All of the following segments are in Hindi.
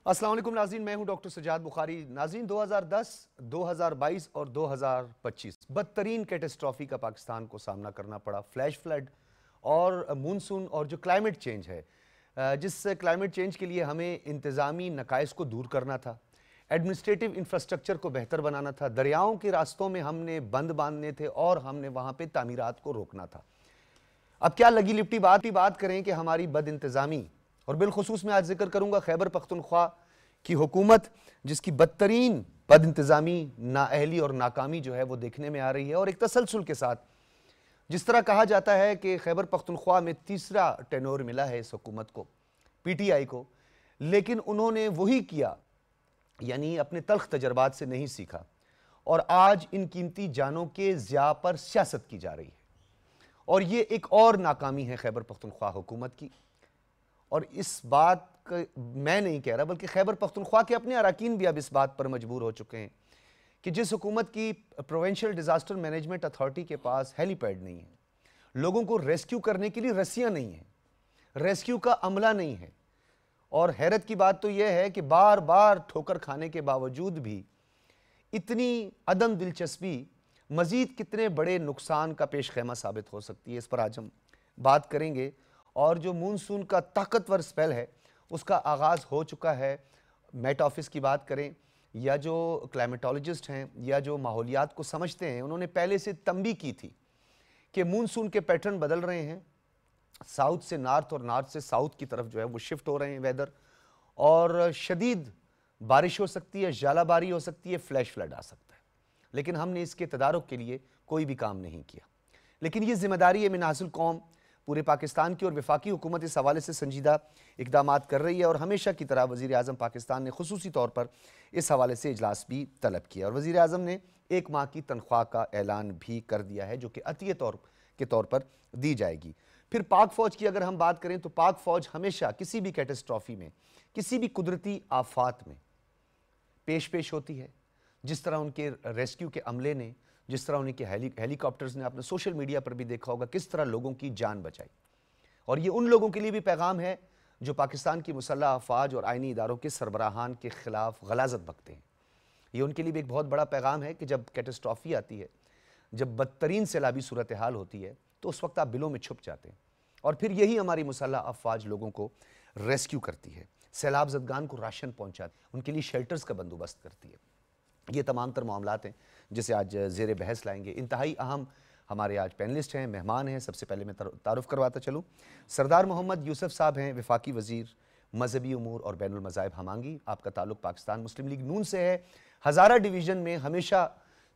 अस्सलाम वालेकुम नाज़रीन, मैं हूं डॉक्टर सजाद बुखारी। नाज़रीन, 2010, 2022 और 2025 बदतरीन कैटेस्ट्रॉफी का पाकिस्तान को सामना करना पड़ा। फ्लैश फ्लड और मानसून और जो क्लाइमेट चेंज है, जिस क्लाइमेट चेंज के लिए हमें इंतज़ामी नकाइस को दूर करना था, एडमिनिस्ट्रेटिव इंफ्रास्ट्रक्चर को बेहतर बनाना था, दरियाओं के रास्तों में हमने बंद बांधने थे और हमने वहाँ पर तामीरात को रोकना था। अब क्या लगी लिपटी बात करें कि हमारी बद इंतज़ामी, और बिलखुसूस मैं आज जिक्र करूंगा खैबर पख्तूनख्वा की हुकूमत, जिसकी बदतरीन बद इंतज़ामी, नाअहली और नाकामी जो है वो देखने में आ रही है। और एक तसलसल के साथ जिस तरह कहा जाता है कि खैबर पख्तूनख्वा में तीसरा टेनोर मिला है इस हुकूमत को, पीटीआई को, लेकिन उन्होंने वही किया, यानी अपने तल्ख तजर्बात से नहीं सीखा, और आज इन कीमती जानों के ज़िया पर सियासत की जा रही है। और ये एक और नाकामी है खैबर पख्तूनख्वा हुकूमत की। और इस बात का मैं नहीं कह रहा, बल्कि खैबर पख्तूनख्वा के अपने अरकान भी अब इस बात पर मजबूर हो चुके हैं कि जिस हुकूमत की प्रोविंशियल डिजास्टर मैनेजमेंट अथॉरिटी के पास हेलीपैड नहीं है, लोगों को रेस्क्यू करने के लिए रस्सियां नहीं है, रेस्क्यू का अमला नहीं है, और हैरत की बात तो यह है कि बार बार ठोकर खाने के बावजूद भी इतनी अदम दिलचस्पी मजीद कितने बड़े नुकसान का पेश खेमा साबित हो सकती है, इस पर आज हम बात करेंगे। और जो मानसून का ताकतवर स्पेल है उसका आगाज़ हो चुका है। मेट ऑफिस की बात करें या जो क्लाइमेटोलॉजिस्ट हैं या जो माहौलियात को समझते हैं, उन्होंने पहले से तंबीह की थी कि मानसून के पैटर्न बदल रहे हैं, साउथ से नॉर्थ और नॉर्थ से साउथ की तरफ जो है वो शिफ्ट हो रहे हैं वेदर, और शदीद बारिश हो सकती है, जालाबारी हो सकती है, फ्लैश फ्लड आ सकता है। लेकिन हमने इसके तदारुक के लिए कोई भी काम नहीं किया। लेकिन ये जिम्मेदारी है मिनासिल कौम पूरे पाकिस्तान की, और वफाकी हुकूमत इस हवाले से संजीदा इकदाम कर रही है। और हमेशा की तरह वज़ीर आज़म पाकिस्तान ने खुसूसी तौर पर इस हवाले से इजलास भी तलब किया, और वज़ीर आज़म ने 1 माह की तनख्वाह का ऐलान भी कर दिया है, जो कि अतिय तौर पर दी जाएगी। फिर पाक फ़ौज की अगर हम बात करें तो पाक फ़ौज हमेशा किसी भी कैटेस्ट्रॉफी में, किसी भी कुदरती आफात में पेश होती है। जिस तरह उनके रेस्क्यू के अमले ने, जिस तरह उनके हेलीकॉप्टर्स ने, आपने सोशल मीडिया पर भी देखा होगा किस तरह लोगों की जान बचाई। और ये उन लोगों के लिए भी पैगाम है जो पाकिस्तान की मुसल्लह अफवाज और आइनी इदारों के सरबराहान के खिलाफ गलाजत बकते हैं। ये उनके लिए भी एक बहुत बड़ा पैगाम है कि जब कैटेस्ट्रॉफी आती है, जब बदतरीन सैलाबी सूरत हाल होती है, तो उस वक्त आप बिलों में छुप जाते हैं, और फिर यही हमारी मुसल्लह अफवाज लोगों को रेस्क्यू करती है, सैलाब ज़दगान को राशन पहुँचाती है, उनके लिए शेल्टर्स का बंदोबस्त करती है। ये तमाम तर मामलात हैं जिसे आज ज़ेर बहस लाएंगे। इंतहाई अहम हमारे आज पैनलिस्ट हैं, मेहमान हैं। सबसे पहले मैं तारुफ़ करवाता चलूँ, सरदार मोहम्मद यूसुफ साहब हैं, वफाकी वज़ीर मजहबी उमूर और बैनुल मज़ाहिब हमांगी। आपका ताल्लुक़ पाकिस्तान मुस्लिम लीग नून से है। हज़ारा डिवीज़न में हमेशा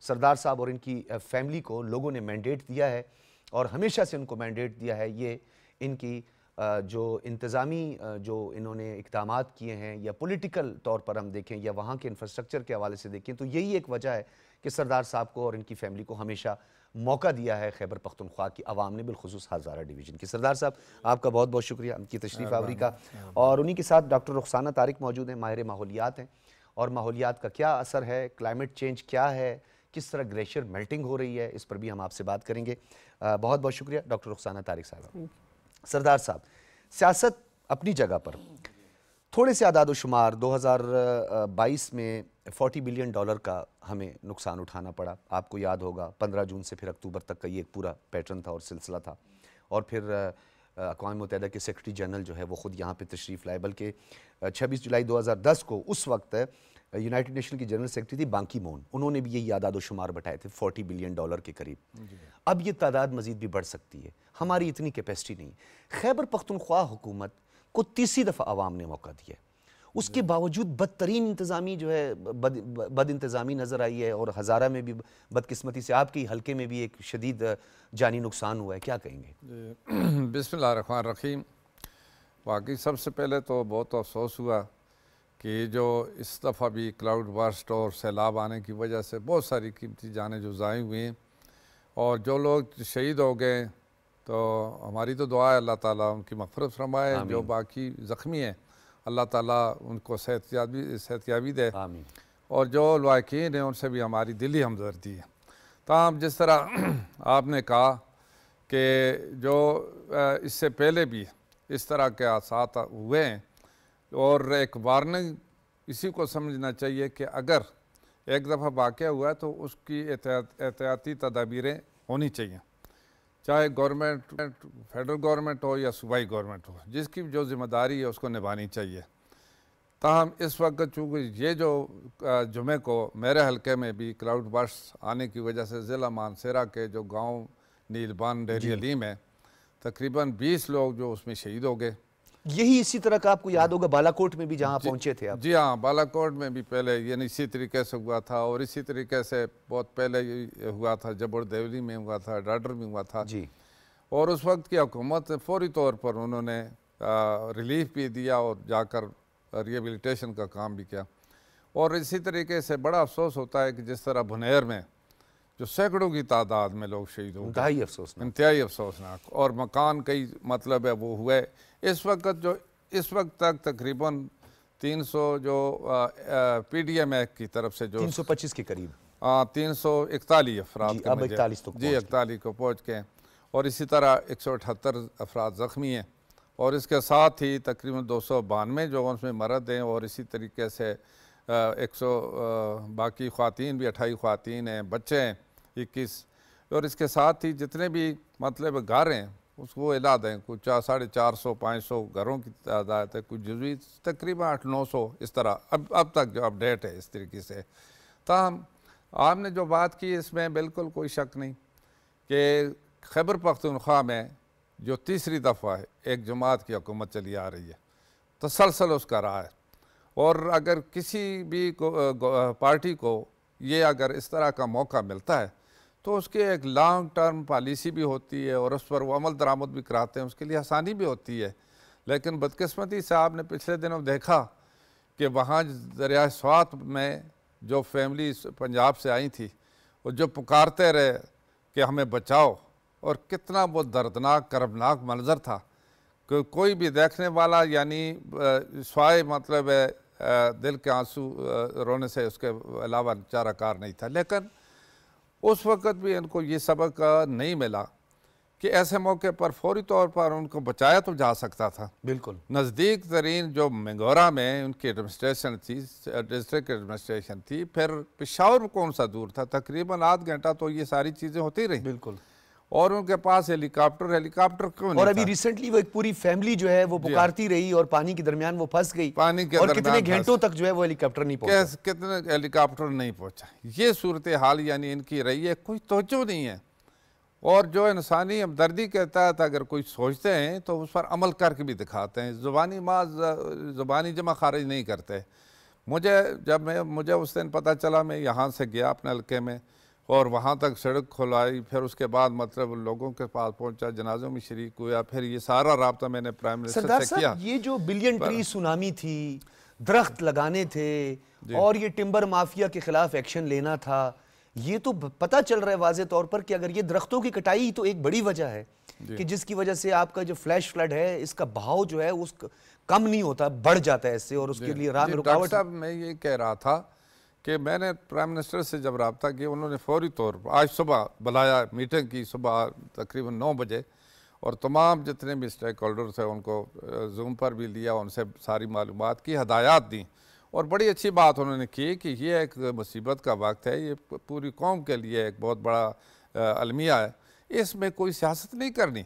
सरदार साहब और इनकी फैमिली को लोगों ने मैंडेट दिया है, और हमेशा से उनको मैंडेट दिया है। ये इनकी जो इंतज़ामी जो इन्होंने इक़दामात किए हैं, या पॉलिटिकल तौर पर हम देखें या वहाँ के इंफ्रास्ट्रक्चर के हवाले से देखें, तो यही एक वजह है कि सरदार साहब को और इनकी फैमिली को हमेशा मौका दिया है खैबर पख्तूनख्वा की आवाम ने, बिलखुसूस हज़ारा डिवीज़न की। सरदार साहब, आपका बहुत बहुत शुक्रिया उनकी तशरीफ़ आवरी का। और उन्हीं के साथ डॉक्टर रुखसाना तारिक मौजूद हैं, माहिर माहौलियात हैं, और माहौलियात का क्या असर है, क्लाइमेट चेंज क्या है, किस तरह ग्लेशियर मेल्टिंग हो रही है, इस पर भी हम आपसे बात करेंगे। बहुत बहुत शुक्रिया डॉक्टर रुखसाना तारिक साहब। सरदार साहब, सियासत अपनी जगह पर, थोड़े से आदाद शुमार 2022 में $40 बिलियन का हमें नुकसान उठाना पड़ा। आपको याद होगा 15 जून से फिर अक्टूबर तक का ये एक पूरा पैटर्न था और सिलसिला था। और फिर अक़वाम मुत्तहिदा के सेक्रेटरी जनरल जो है वो ख़ुद यहाँ पे तशरीफ़ लाए, बल्कि 26 जुलाई 2010 को उस वक्त यूनाइटेड नेशन की जनरल सेक्रेटरी थी बां की मून, उन्होंने भी यही आदाद शुमार बताए थे $40 बिलियन के करीब। अब ये तादाद मज़ीद भी बढ़ सकती है, हमारी इतनी कैपेसिटी नहीं। खैबर पख्तूनख्वा हुकूमत को तीसरी दफ़ा आवाम ने मौका दिया, उसके बावजूद बदतरीन इंतज़ामी जो है बद इंतज़ामी नज़र आई है, और हज़ारा में भी बदकिस्मती से आपके हल्के में भी एक शदीद जानी नुकसान हुआ है, क्या कहेंगे? बिस्मिल्लाहिर्रहमानिर्रहीम। वाकई सबसे पहले तो बहुत अफसोस हुआ कि जो इस दफ़ा भी क्लाउड बर्स्ट और सैलाब आने की वजह से बहुत सारी कीमती जानें जो ज़ाय हुई हैं, और जो लोग शहीद हो गए, तो हमारी तो दुआ है अल्लाह ताला उनकी मग़फ़िरत फरमाए। जो बाकी ज़ख्मी हैं अल्लाह ताला उनको सेहतयाबी दे, और जो लायकीन हैं उनसे भी हमारी दिली हमदर्दी है। ताहम जिस तरह आपने कहा कि जो इससे पहले भी इस तरह के हादसात हुए हैं, और एक वार्निंग इसी को समझना चाहिए कि अगर एक दफ़ा वाक़या हुआ तो उसकी एहतियाती तदाबीरें होनी चाहिए, चाहे गवर्नमेंट, फेडरल गवर्नमेंट हो या सूबाई गवर्नमेंट हो, जिसकी जो ज़िम्मेदारी है उसको निभानी चाहिए। ताहम इस वक्त चूँकि ये जो जुमे को मेरे हलके में भी क्लाउड बर्स्ट आने की वजह से ज़िला मानसरा के जो गांव नीलबान डेरी अलीम है, तकरीबन 20 लोग जो उसमें शहीद हो गए। यही इसी तरह का आपको याद होगा बालाकोट में भी जहाँ पहुँचे थे आप? जी हाँ, बालाकोट में भी पहले यानी इसी तरीके से हुआ था, और इसी तरीके से बहुत पहले हुआ था, जबर देवली में हुआ था, डाडर में हुआ था जी। और उस वक्त की हुकूमत फौरी तौर पर उन्होंने रिलीफ भी दिया और जाकर रिहेबिलिटेशन का काम भी किया। और इसी तरीके से बड़ा अफसोस होता है कि जिस तरह भुनेर में जो सैकड़ों की तादाद में लोग शहीद हो गए, इंतहाई अफसोसनाक, और मकान कई मतलब है वो हुए। इस वक्त तक तकरीबन 300 जो PDM एक्ट की तरफ से जो 325 के करीब 341 अफराद जी, अब 41 को पहुँच के, और इसी तरह 178 अफराद ज़ख्मी हैं, और इसके साथ ही तकरीबन 292 जो उसमें मरद हैं, और इसी तरीके से 100 बाकी ख़वातीन भी 28 ख़वातीन हैं, बच्चे हैं 21, और इसके साथ ही जितने भी मतलब घर हैं उसको इलाद हैं, कुछ 450-500 घरों की तादाद है, कुछ जुज़वी तकरीबन 800-900 इस तरह अब तक जो अपडेट है इस तरीके से। ताहम आपने जो बात की इसमें बिल्कुल कोई शक नहीं कि खैबर पख्तूनख्वा में जो तीसरी दफ़ा है एक जमात की हुकूमत चली आ रही है, तसलसल उसका रहा है, और अगर किसी भी पार्टी को ये अगर इस तरह का मौका मिलता है तो उसकी एक लॉन्ग टर्म पॉलिसी भी होती है और उस पर वो अमल दरामद भी कराते हैं, उसके लिए आसानी भी होती है। लेकिन बदकिस्मती से आपने पिछले दिनों देखा कि वहाँ दरिया स्वात में जो फैमिली पंजाब से आई थी वो जो पुकारते रहे कि हमें बचाओ, और कितना वो दर्दनाक करबनाक मंजर था कि कोई भी देखने वाला यानी स्वाय मतलब है दिल के आंसू रोने से उसके अलावा चारा कार नहीं था। लेकिन उस वक़्त भी इनको ये सबक नहीं मिला कि ऐसे मौके पर फौरी तौर पर उनको बचाया तो जा सकता था। बिल्कुल नज़दीक तरीन जो मंगोरा में उनकी एडमिनिस्ट्रेशन थी, डिस्ट्रिक्ट एडमिनिस्ट्रेशन थी, फिर पेशावर कौन सा दूर था, तकरीबन आध घंटा तो ये सारी चीज़ें होती रही। बिल्कुल, और उनके पास हेलीकॉप्टर क्यों नहीं और अभी रिसेंटली वो एक पूरी फैमिली जो है वो पुकारती रही और पानी के दरमियान वो फंस गई, पानी के और कितने घंटों तक जो है वो हेलीकॉप्टर नहीं पहुंचा, कितने हेलीकॉप्टर नहीं पहुंचा। ये सूरत हाल यानी इनकी रही है, कोई तवज्जो नहीं है। और जो इंसानी हमदर्दी के तहत अगर कोई सोचते हैं तो उस पर अमल करके भी दिखाते हैं, ज़ुबानी जमा खारिज नहीं करते। मुझे उस दिन पता चला, मैं यहाँ से गया अपने हल्के में और वहाँ तक सड़क खुलाई, फिर उसके बाद मतलब लोगों के पास पहुँचा, जनाजों में शरीक हुआ, फिर ये सारा राब्ता मैंने प्राइम मिनिस्टर से किया। ये जो बिलियन ट्री सुनामी थी, दरख्त लगाने थे और ये टिम्बर माफिया के खिलाफ एक्शन लेना था, ये तो पता चल रहा है वाज़े तौर पर कि अगर ये दरख्तों की कटाई तो एक बड़ी वजह है कि जिसकी वजह से आपका जो फ्लैश फ्लड है इसका बहाव जो है उस कम नहीं होता, बढ़ जाता है इससे, और उसके लिए राह में रुकावट। साहब मैं ये कह रहा था कि मैंने प्राइम मिनिस्टर से जब रब्ता किया, उन्होंने फौरी तौर पर आज सुबह बुलाया, मीटिंग की सुबह तकरीबन 9 बजे, और तमाम जितने भी स्टेक होल्डर थे उनको जूम पर भी लिया, उनसे सारी मालूमात की, हदायत दी, और बड़ी अच्छी बात उन्होंने की कि ये एक मुसीबत का वक्त है, ये पूरी कौम के लिए एक बहुत बड़ा अलमिया है, इसमें कोई सियासत नहीं करनी,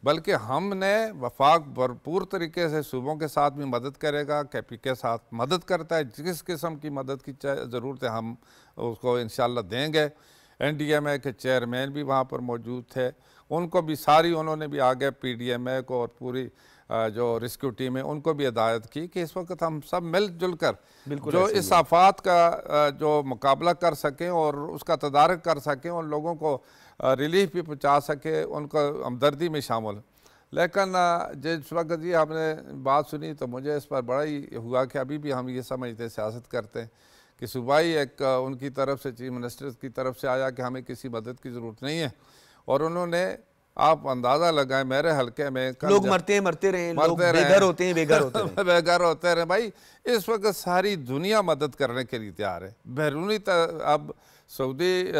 बल्कि हमने वफाक भरपूर तरीके से सूबों के साथ भी मदद करेगा, KP के साथ मदद करता है, जिस किस्म की मदद की ज़रूरत है हम उसको इंशाल्लाह देंगे। NDMA के चेयरमैन भी वहाँ पर मौजूद थे, उनको भी सारी उन्होंने भी आगे PDMA को और पूरी जो रेस्क्यू टीम है उनको भी हिदायत की कि इस वक्त हम सब मिलजुल कर जो इस आफात का जो मुकाबला कर सकें और उसका तदारक कर सकें और लोगों को रिलीफ भी पहुंचा सके, उनको हमदर्दी में शामिल। लेकिन जिस वक्त जी आपने बात सुनी तो मुझे इस पर बड़ा ही हुआ कि अभी भी हम ये समझते सियासत करते हैं कि सूबाई एक उनकी तरफ से चीफ मिनिस्टर की तरफ से आया कि हमें किसी मदद की ज़रूरत नहीं है, और उन्होंने आप अंदाज़ा लगाएं मेरे हल्के में लोग मरते रहे, लोग बेघर होते हैं बेघर होते रहे। भाई इस वक्त सारी दुनिया मदद करने के लिए तैयार है। बैरूनी अब सऊदी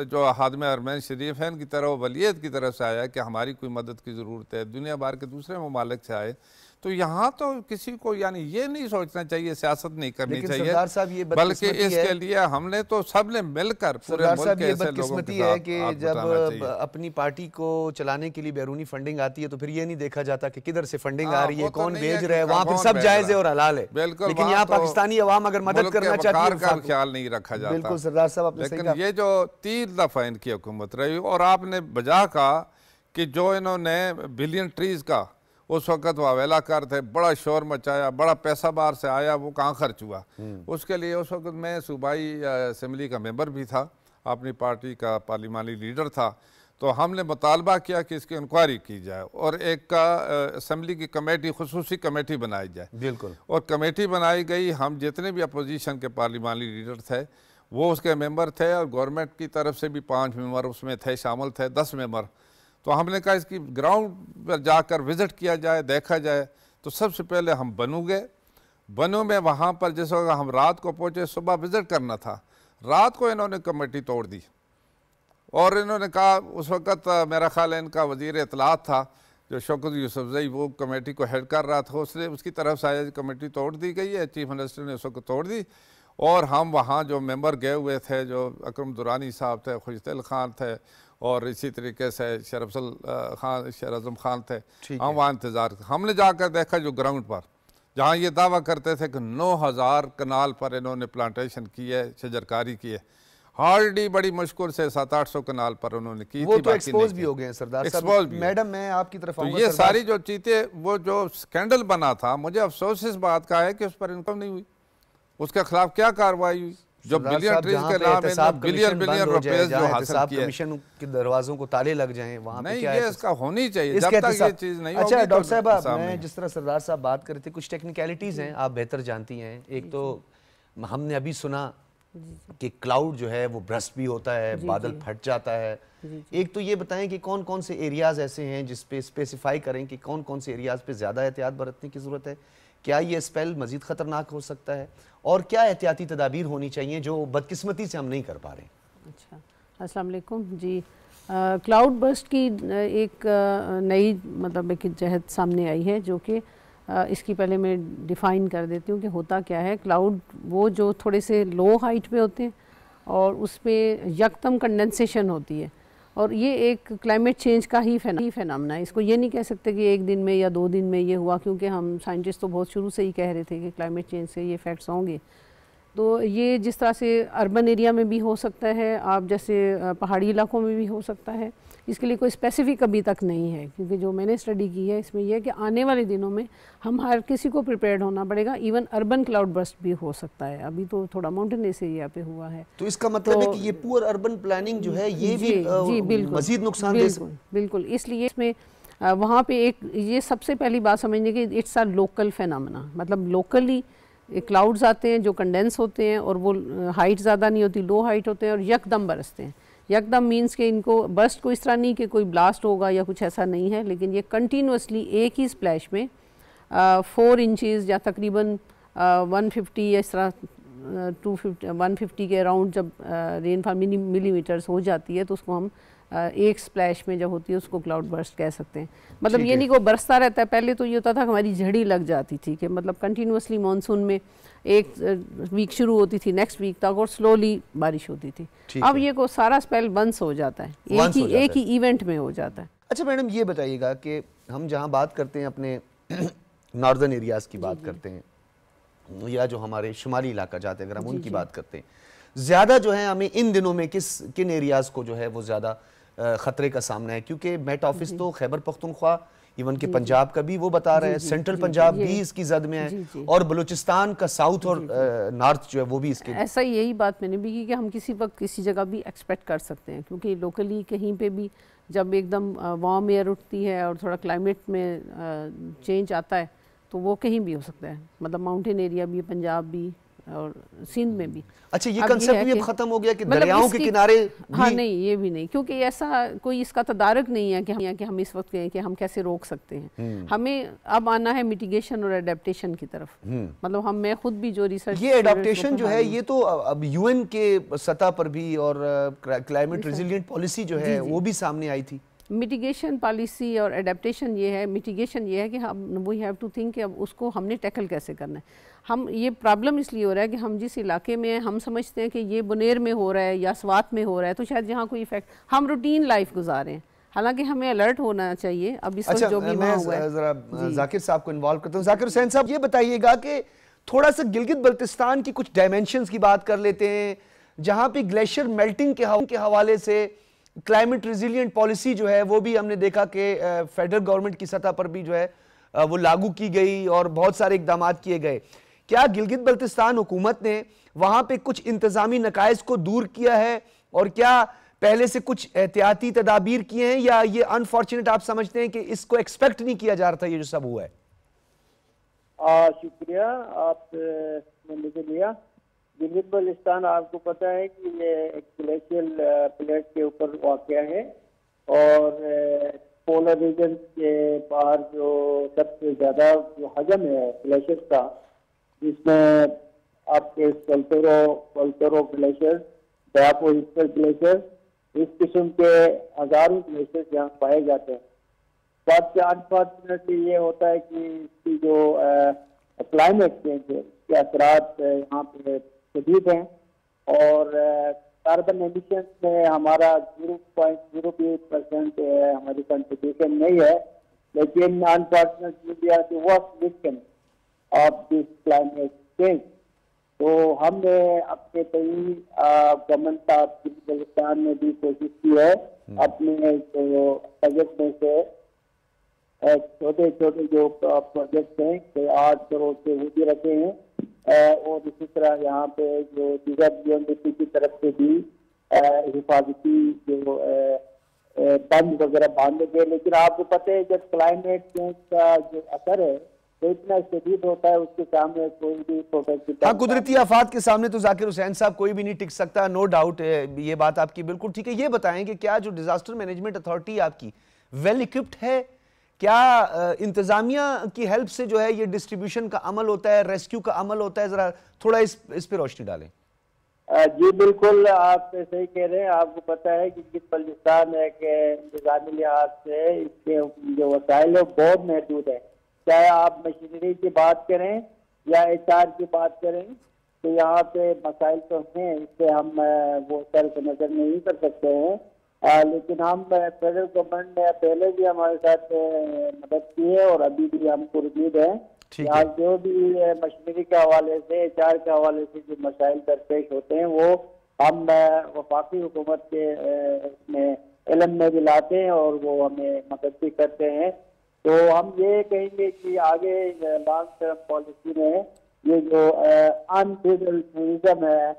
जो हादमे अरमान शरीफ हैं की तरह वलीयत की तरफ से आया कि हमारी कोई मदद की ज़रूरत है, दुनिया भर के दूसरे ममालिक से आए, तो यहाँ तो किसी को यानी ये नहीं सोचना चाहिए सियासत नहीं करनी चाहिए, सरदार साहब ये बल्कि इसके लिए हमने तो सबने मिलकर पूरे मुल्क के ऐसे लोगों के है कि जब अपनी पार्टी को चलाने के लिए बैरूनी फंडिंग आती है तो फिर ये नहीं देखा जाता कि किधर से फंडिंग आ रही है, कौन भेज रहा है, वहाँ पे सब जायज है और हलाल है। बिल्कुल, लेकिन यहाँ पाकिस्तानी अवाम अगर मदद करना चाहती है ख्याल नहीं रखा जाता। बिल्कुल सरदार साहब आपने सही कहा। लेकिन ये जो 3 दफा इनकी हुकूमत रही और आपने बजा कहा कि जो इन्होंने बिलियन ट्रीज का उस वक्त वावेला कर थे, बड़ा शोर मचाया, बड़ा पैसा बाहर से आया, वो कहाँ खर्च हुआ। उसके लिए उस वक्त मैं सूबाई असम्बली का मेंबर भी था, अपनी पार्टी का पार्लिमानी लीडर था, तो हमने मुतालबा किया कि इसकी इंक्वायरी की जाए और एक असम्बली की कमेटी, खुसूसी कमेटी बनाई जाए। बिल्कुल। और कमेटी बनाई गई, हम जितने भी अपोजिशन के पार्लिमानी लीडर थे वो उसके मेंबर थे और गवर्नमेंट की तरफ से भी 5 मेंबर उसमें थे, शामिल थे 10 मेंबर। तो हमने कहा इसकी ग्राउंड पर जाकर विज़िट किया जाए, देखा जाए। तो सबसे पहले हम बनू गए, बनू में वहाँ पर जिस वक्त हम रात को पहुँचे, सुबह विज़िट करना था, रात को इन्होंने कमेटी तोड़ दी और इन्होंने कहा, उस वक्त मेरा ख्याल है इनका वज़ीर इत्तलात था जो शौकत यूसुफजई, वो कमेटी को हेड कर रहा था, उसने उसकी तरफ से आया कमेटी तोड़ दी गई है, चीफ मिनिस्टर ने उस वक्त तोड़ दी। और हम वहाँ जो मेंबर गए हुए थे, जो अकरम दुरानी साहब थे, खुशदिल खान थे और इसी तरीके से शरफसल खान, शरअज़म खान थे, हम वहाँ इंतज़ार। हमने जाकर देखा जो ग्राउंड पर जहाँ ये दावा करते थे कि 9000 कनाल पर इन्होंने प्लांटेशन की है, शजरकारी की है, हार्डी बड़ी मुश्किल से 700-800 कनाल पर उन्होंने की वो थी। तो एक्सपोज भी हो गए हैं सरदार साहब। मैडम मैं आपकी तरफ आऊंगा। तो ये सारी जो चीज़ें, वो जो स्कैंडल बना था, मुझे अफसोस इस बात का है कि उस पर इनकम नहीं हुई, उसके खिलाफ क्या कार्रवाई हुई। जो बिलियन ट्रीज के नाम है, बिलियन रुपए जो हासिल किए, कमीशन के दरवाजों को ताले लग जाएं, वहां पे क्या है? ये इसका होनी चाहिए जब तक ये चीज नहीं होगी। अच्छा डॉक्टर साहब, मैं जिस तरह सरदार साहब बात कर रहे थे, कुछ टेक्निकलिटीज हैं, आप बेहतर जानती हैं। एक तो हमने अभी सुना कि क्लाउड जो है वो ब्रस्ट भी होता है, बादल फट जाता है। एक तो ये बताएं कि कौन कौन से एरियाज ऐसे हैं जिस पे स्पेसिफाई करें कि कौन कौन से एरियाज पे ज़्यादा एहतियात बरतने की ज़रूरत है, क्या ये स्पेल मज़ीद ख़तरनाक हो सकता है और क्या एहतियाती तदाबीर होनी चाहिए जो बदकिस्मती से हम नहीं कर पा रहे। अच्छा, अस्सलाम वालेकुम जी। क्लाउड बर्स्ट की एक नई मतलब एक जहद सामने आई है, जो कि इसकी पहले मैं डिफ़ाइन कर देती हूँ कि होता क्या है। क्लाउड वो जो थोड़े से लो हाइट पे होते हैं और उस पर यकदम कंडेंसेशन होती है, और ये एक क्लाइमेट चेंज का ही फेनामिना है। इसको ये नहीं कह सकते कि एक दिन में या 2 दिन में ये हुआ, क्योंकि हम साइंटिस्ट तो बहुत शुरू से ही कह रहे थे कि क्लाइमेट चेंज से ये इफ़ेक्ट्स होंगे। तो ये जिस तरह से अर्बन एरिया में भी हो सकता है, आप जैसे पहाड़ी इलाकों में भी हो सकता है, इसके लिए कोई स्पेसिफिक अभी तक नहीं है, क्योंकि जो मैंने स्टडी की है इसमें यह है कि आने वाले दिनों में हम हर किसी को प्रिपेयर्ड होना पड़ेगा। इवन अर्बन क्लाउड बर्स्ट भी हो सकता है। अभी तो थोड़ा माउंटेनस एरिया पे हुआ है, तो इसका मतलब है कि ये पुअर अर्बन प्लानिंग जो है ये भी मजीद नुकसान दे सकती है। बिल्कुल, इसलिए इसमें वहाँ पे एक ये सबसे पहली बात समझने की, इट्स अ लोकल फेनामिना, मतलब लोकली क्लाउड्स आते हैं जो कंडेंस होते हैं और वो हाइट ज़्यादा नहीं होती, लो हाइट होते हैं और यकदम बरसते हैं। यकदम मीन्स कि इनको बर्स्ट को इस तरह नहीं कि कोई ब्लास्ट होगा या कुछ ऐसा नहीं है, लेकिन ये कंटिन्यूसली एक ही स्प्लैश में 4 इंचज़ या तकरीबन 150 या इस तरह 150 के अराउंड जब रेनफॉल मिलीमीटर्स हो जाती है, तो उसको हम एक स्प्लैश में जब होती है उसको क्लाउड बर्स्ट कह सकते हैं। मतलब ये नहीं को बरसता रहता है। पहले तो ये होता था कि हमारी झड़ी लग जाती थी, कि मतलब कंटिन्यूसली मानसून में एक वीक शुरू होती थी, नेक्स्ट वीक तक और स्लोली बारिश होती थी। अब ये को सारा स्पेल बंस हो जाता है, एक ही इवेंट में हो जाता है। अच्छा मैडम, ये बताइएगा कि हम जहाँ बात करते हैं अपने नॉर्दर्न एरियाज़ की बात करते हैं या जो हमारे शुमाली इलाका जाते हैं, अगर हम उनकी बात करते हैं, ज़्यादा जो है हमें इन दिनों में किन एरियाज़ को जो है वो ज़्यादा ख़तरे का सामना है? क्योंकि मेट ऑफिस तो खैबर पख्तूनख्वा, इवन के पंजाब का भी वो बता रहे हैं, सेंट्रल पंजाब भी इसकी जद में है और बलूचिस्तान का साउथ और नॉर्थ जो है वो भी इसके। ऐसा यही बात मैंने भी की कि हम किसी वक्त किसी जगह भी एक्सपेक्ट कर सकते हैं, क्योंकि लोकली कहीं पे भी जब एकदम वार्म एयर उठती है और थोड़ा क्लाइमेट में चेंज आता है तो वो कहीं भी हो सकता है, मतलब माउंटेन एरिया भी, पंजाब भी और सिंध में भी। अच्छा, ये कंसेप्ट भी अब खत्म हो गया कि दरियाओं के किनारे भी? हाँ, नहीं, ये भी नहीं, क्योंकि ऐसा कोई इसका तदारक नहीं है कि हम इस वक्त कहें कि हम कैसे रोक सकते हैं। हमें अब आना है मिटिगेशन और एडेप्टेशन की तरफ। मतलब मैं खुद भी जो रिसर्च, ये एडेप्टेशन जो है ये तो अब यूएन के सतह पर भी और क्लाइमेट रेजिलिएंट पॉलिसी जो है वो भी सामने आई थी। मिटिगेशन पॉलिसी और एडेप्टेशन ये है, मिटिगेशन ये है कि हम वी हैव टू थिंक कि अब उसको हमने टैकल कैसे करना है। हम ये प्रॉब्लम इसलिए हो रहा है कि हम जिस इलाके में हैं, हम समझते हैं कि ये बुनेर में हो रहा है या स्वात में हो रहा है, तो शायद यहाँ कोई इफेक्ट, हम रूटीन लाइफ गुजारे हैं, हालांकि हमें अलर्ट होना चाहिए। अब इस वक्त जो भी वहाँ हुआ है। जरा जाकिर साहब को इन्वॉल्व करता हूँ। जाकिर हुसैन साहब, ये बताइएगा कि थोड़ा सा गिलगित बल्तिस्तान की कुछ डायमेंशंस की बात कर लेते हैं, जहाँ पे ग्लेशियर मेल्टिंग के हवाले से क्लाइमेट रिजिलियंट पॉलिसी जो है वो भी हमने देखा कि फेडरल गवर्नमेंट की सतह पर भी जो है वो लागू की गई और बहुत सारे इकदाम किए गए। क्या गिलगित बल्तिस्तान हुकूमत ने वहाँ पे कुछ इंतजामी नकाइज को दूर किया है, और क्या पहले से कुछ एहतियाती तदाबीर किए हैं, या ये अनफॉर्चुनेट आप समझते हैं कि इसको एक्सपेक्ट नहीं किया जा रहा था ये जो सब हुआ है? शुक्रिया आपने मुझे लिया। गिलगित बल्तिस्तान आपको पता है कि ये एक ग्लेशियल प्लेट के ऊपर वाक़या है, और पोलर रीजन के बाहर जो सबसे ज़्यादा जो हजम है ग्लेशियर का, जिसमें आपके सोल्टोरो ग्लेशियर, डायापो ग्लेशियर, इस किस्म के हजारों ग्लेशियर यहाँ पाए जाते हैं। सबसे अनफॉर्चुनेटली ये होता है कि इसकी जो क्लाइमेट चेंज है उसके असरात यहाँ पे शदीद हैं, और कार्बन एमिशन में हमारा 0.08% हमारी कंट्रीब्यूशन नहीं है, लेकिन unfortunately we are the worst victim of this climate change. तो हमने अपने कई गवर्नमेंट ऑफ बलूचिस्तान में भी कोशिश की है अपने जो बजट में से छोटे छोटे जो प्रोजेक्ट हैं कि 8 करोड़ से वो भी रखे हैं, और इसी तरह यहाँ पे जो दीगर यूएनडीपी की तरफ से भी हिफाजती जो बंद वगैरह बांधे गए। लेकिन आपको पता है जब क्लाइमेट चेंज का जो असर है तो इतना शदीद होता है, उसके सामने कोई भी प्रोटेक्ट, हाँ, कुदरती आफात के सामने तो जाकिर हुसैन साहब कोई भी नहीं टिक सकता, नो डाउट, ये बात आपकी बिल्कुल ठीक है। ये बताएं कि क्या जो डिजास्टर मैनेजमेंट अथॉरिटी आपकी वेल इक्विप्ड है? क्या इंतजामिया की हेल्प से जो है ये डिस्ट्रीब्यूशन का अमल होता है, रेस्क्यू का अमल होता है? जरा थोड़ा इस पे रोशनी डालें। जी बिल्कुल, आप सही कह रहे हैं। आपको पता है कि गिलगित बल्तिस्तान एक इंतजामी लिहाज से इसके जो वसाइल है बहुत महदूद है। चाहे आप मशीनरी की बात करें या HR की बात करें, तो यहाँ पे मसाइल तो हैं, इससे हम वो सर नजर नहीं कर सकते हैं। लेकिन हम फेडरल गवर्नमेंट ने पहले भी हमारे साथ मदद की है और अभी भी हमको उम्मीद है कि जो भी मशीनरी के हवाले से, HR के हवाले से जो मसाइल दरपेश होते हैं वो हम वफाकी हुकूमत के इल्म में भी लाते हैं और वो हमें मदद भी करते हैं। तो हम ये कहेंगे कि आगे लॉन्ग टर्म पॉलिसी में ये जो अनफेडरल टूरिज्म है,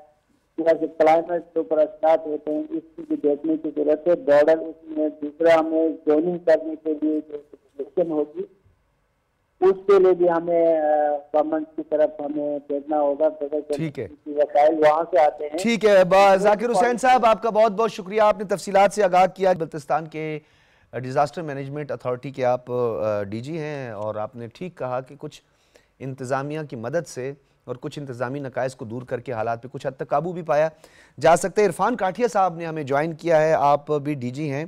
जैसे क्लाइमेट के ऊपर असरात होते हैं, इसकी भी देखने की जरूरत है। बॉर्डर उसमें दूसरा हमें जोनिंग करने के लिए जो सिस्टम होगी उसके लिए भी हमें गवर्नमेंट की तरफ हमें देखना होगा। ठीक है, वसाइल वहाँ से आते हैं। ठीक है जाकिर हुसैन साहब, आपका बहुत बहुत शुक्रिया, आपने तफसीलात से आगाह किया। बल्तिस्तान के डिज़ास्टर मैनेजमेंट अथॉरिटी के आप DG हैं, और आपने ठीक कहा कि कुछ इंतज़ामिया की मदद से और कुछ इंतज़ामी नकाइज को दूर करके हालात पे कुछ हद तक काबू भी पाया जा सकता है। इरफान काठिया साहब ने हमें ज्वाइन किया है, आप भी DG हैं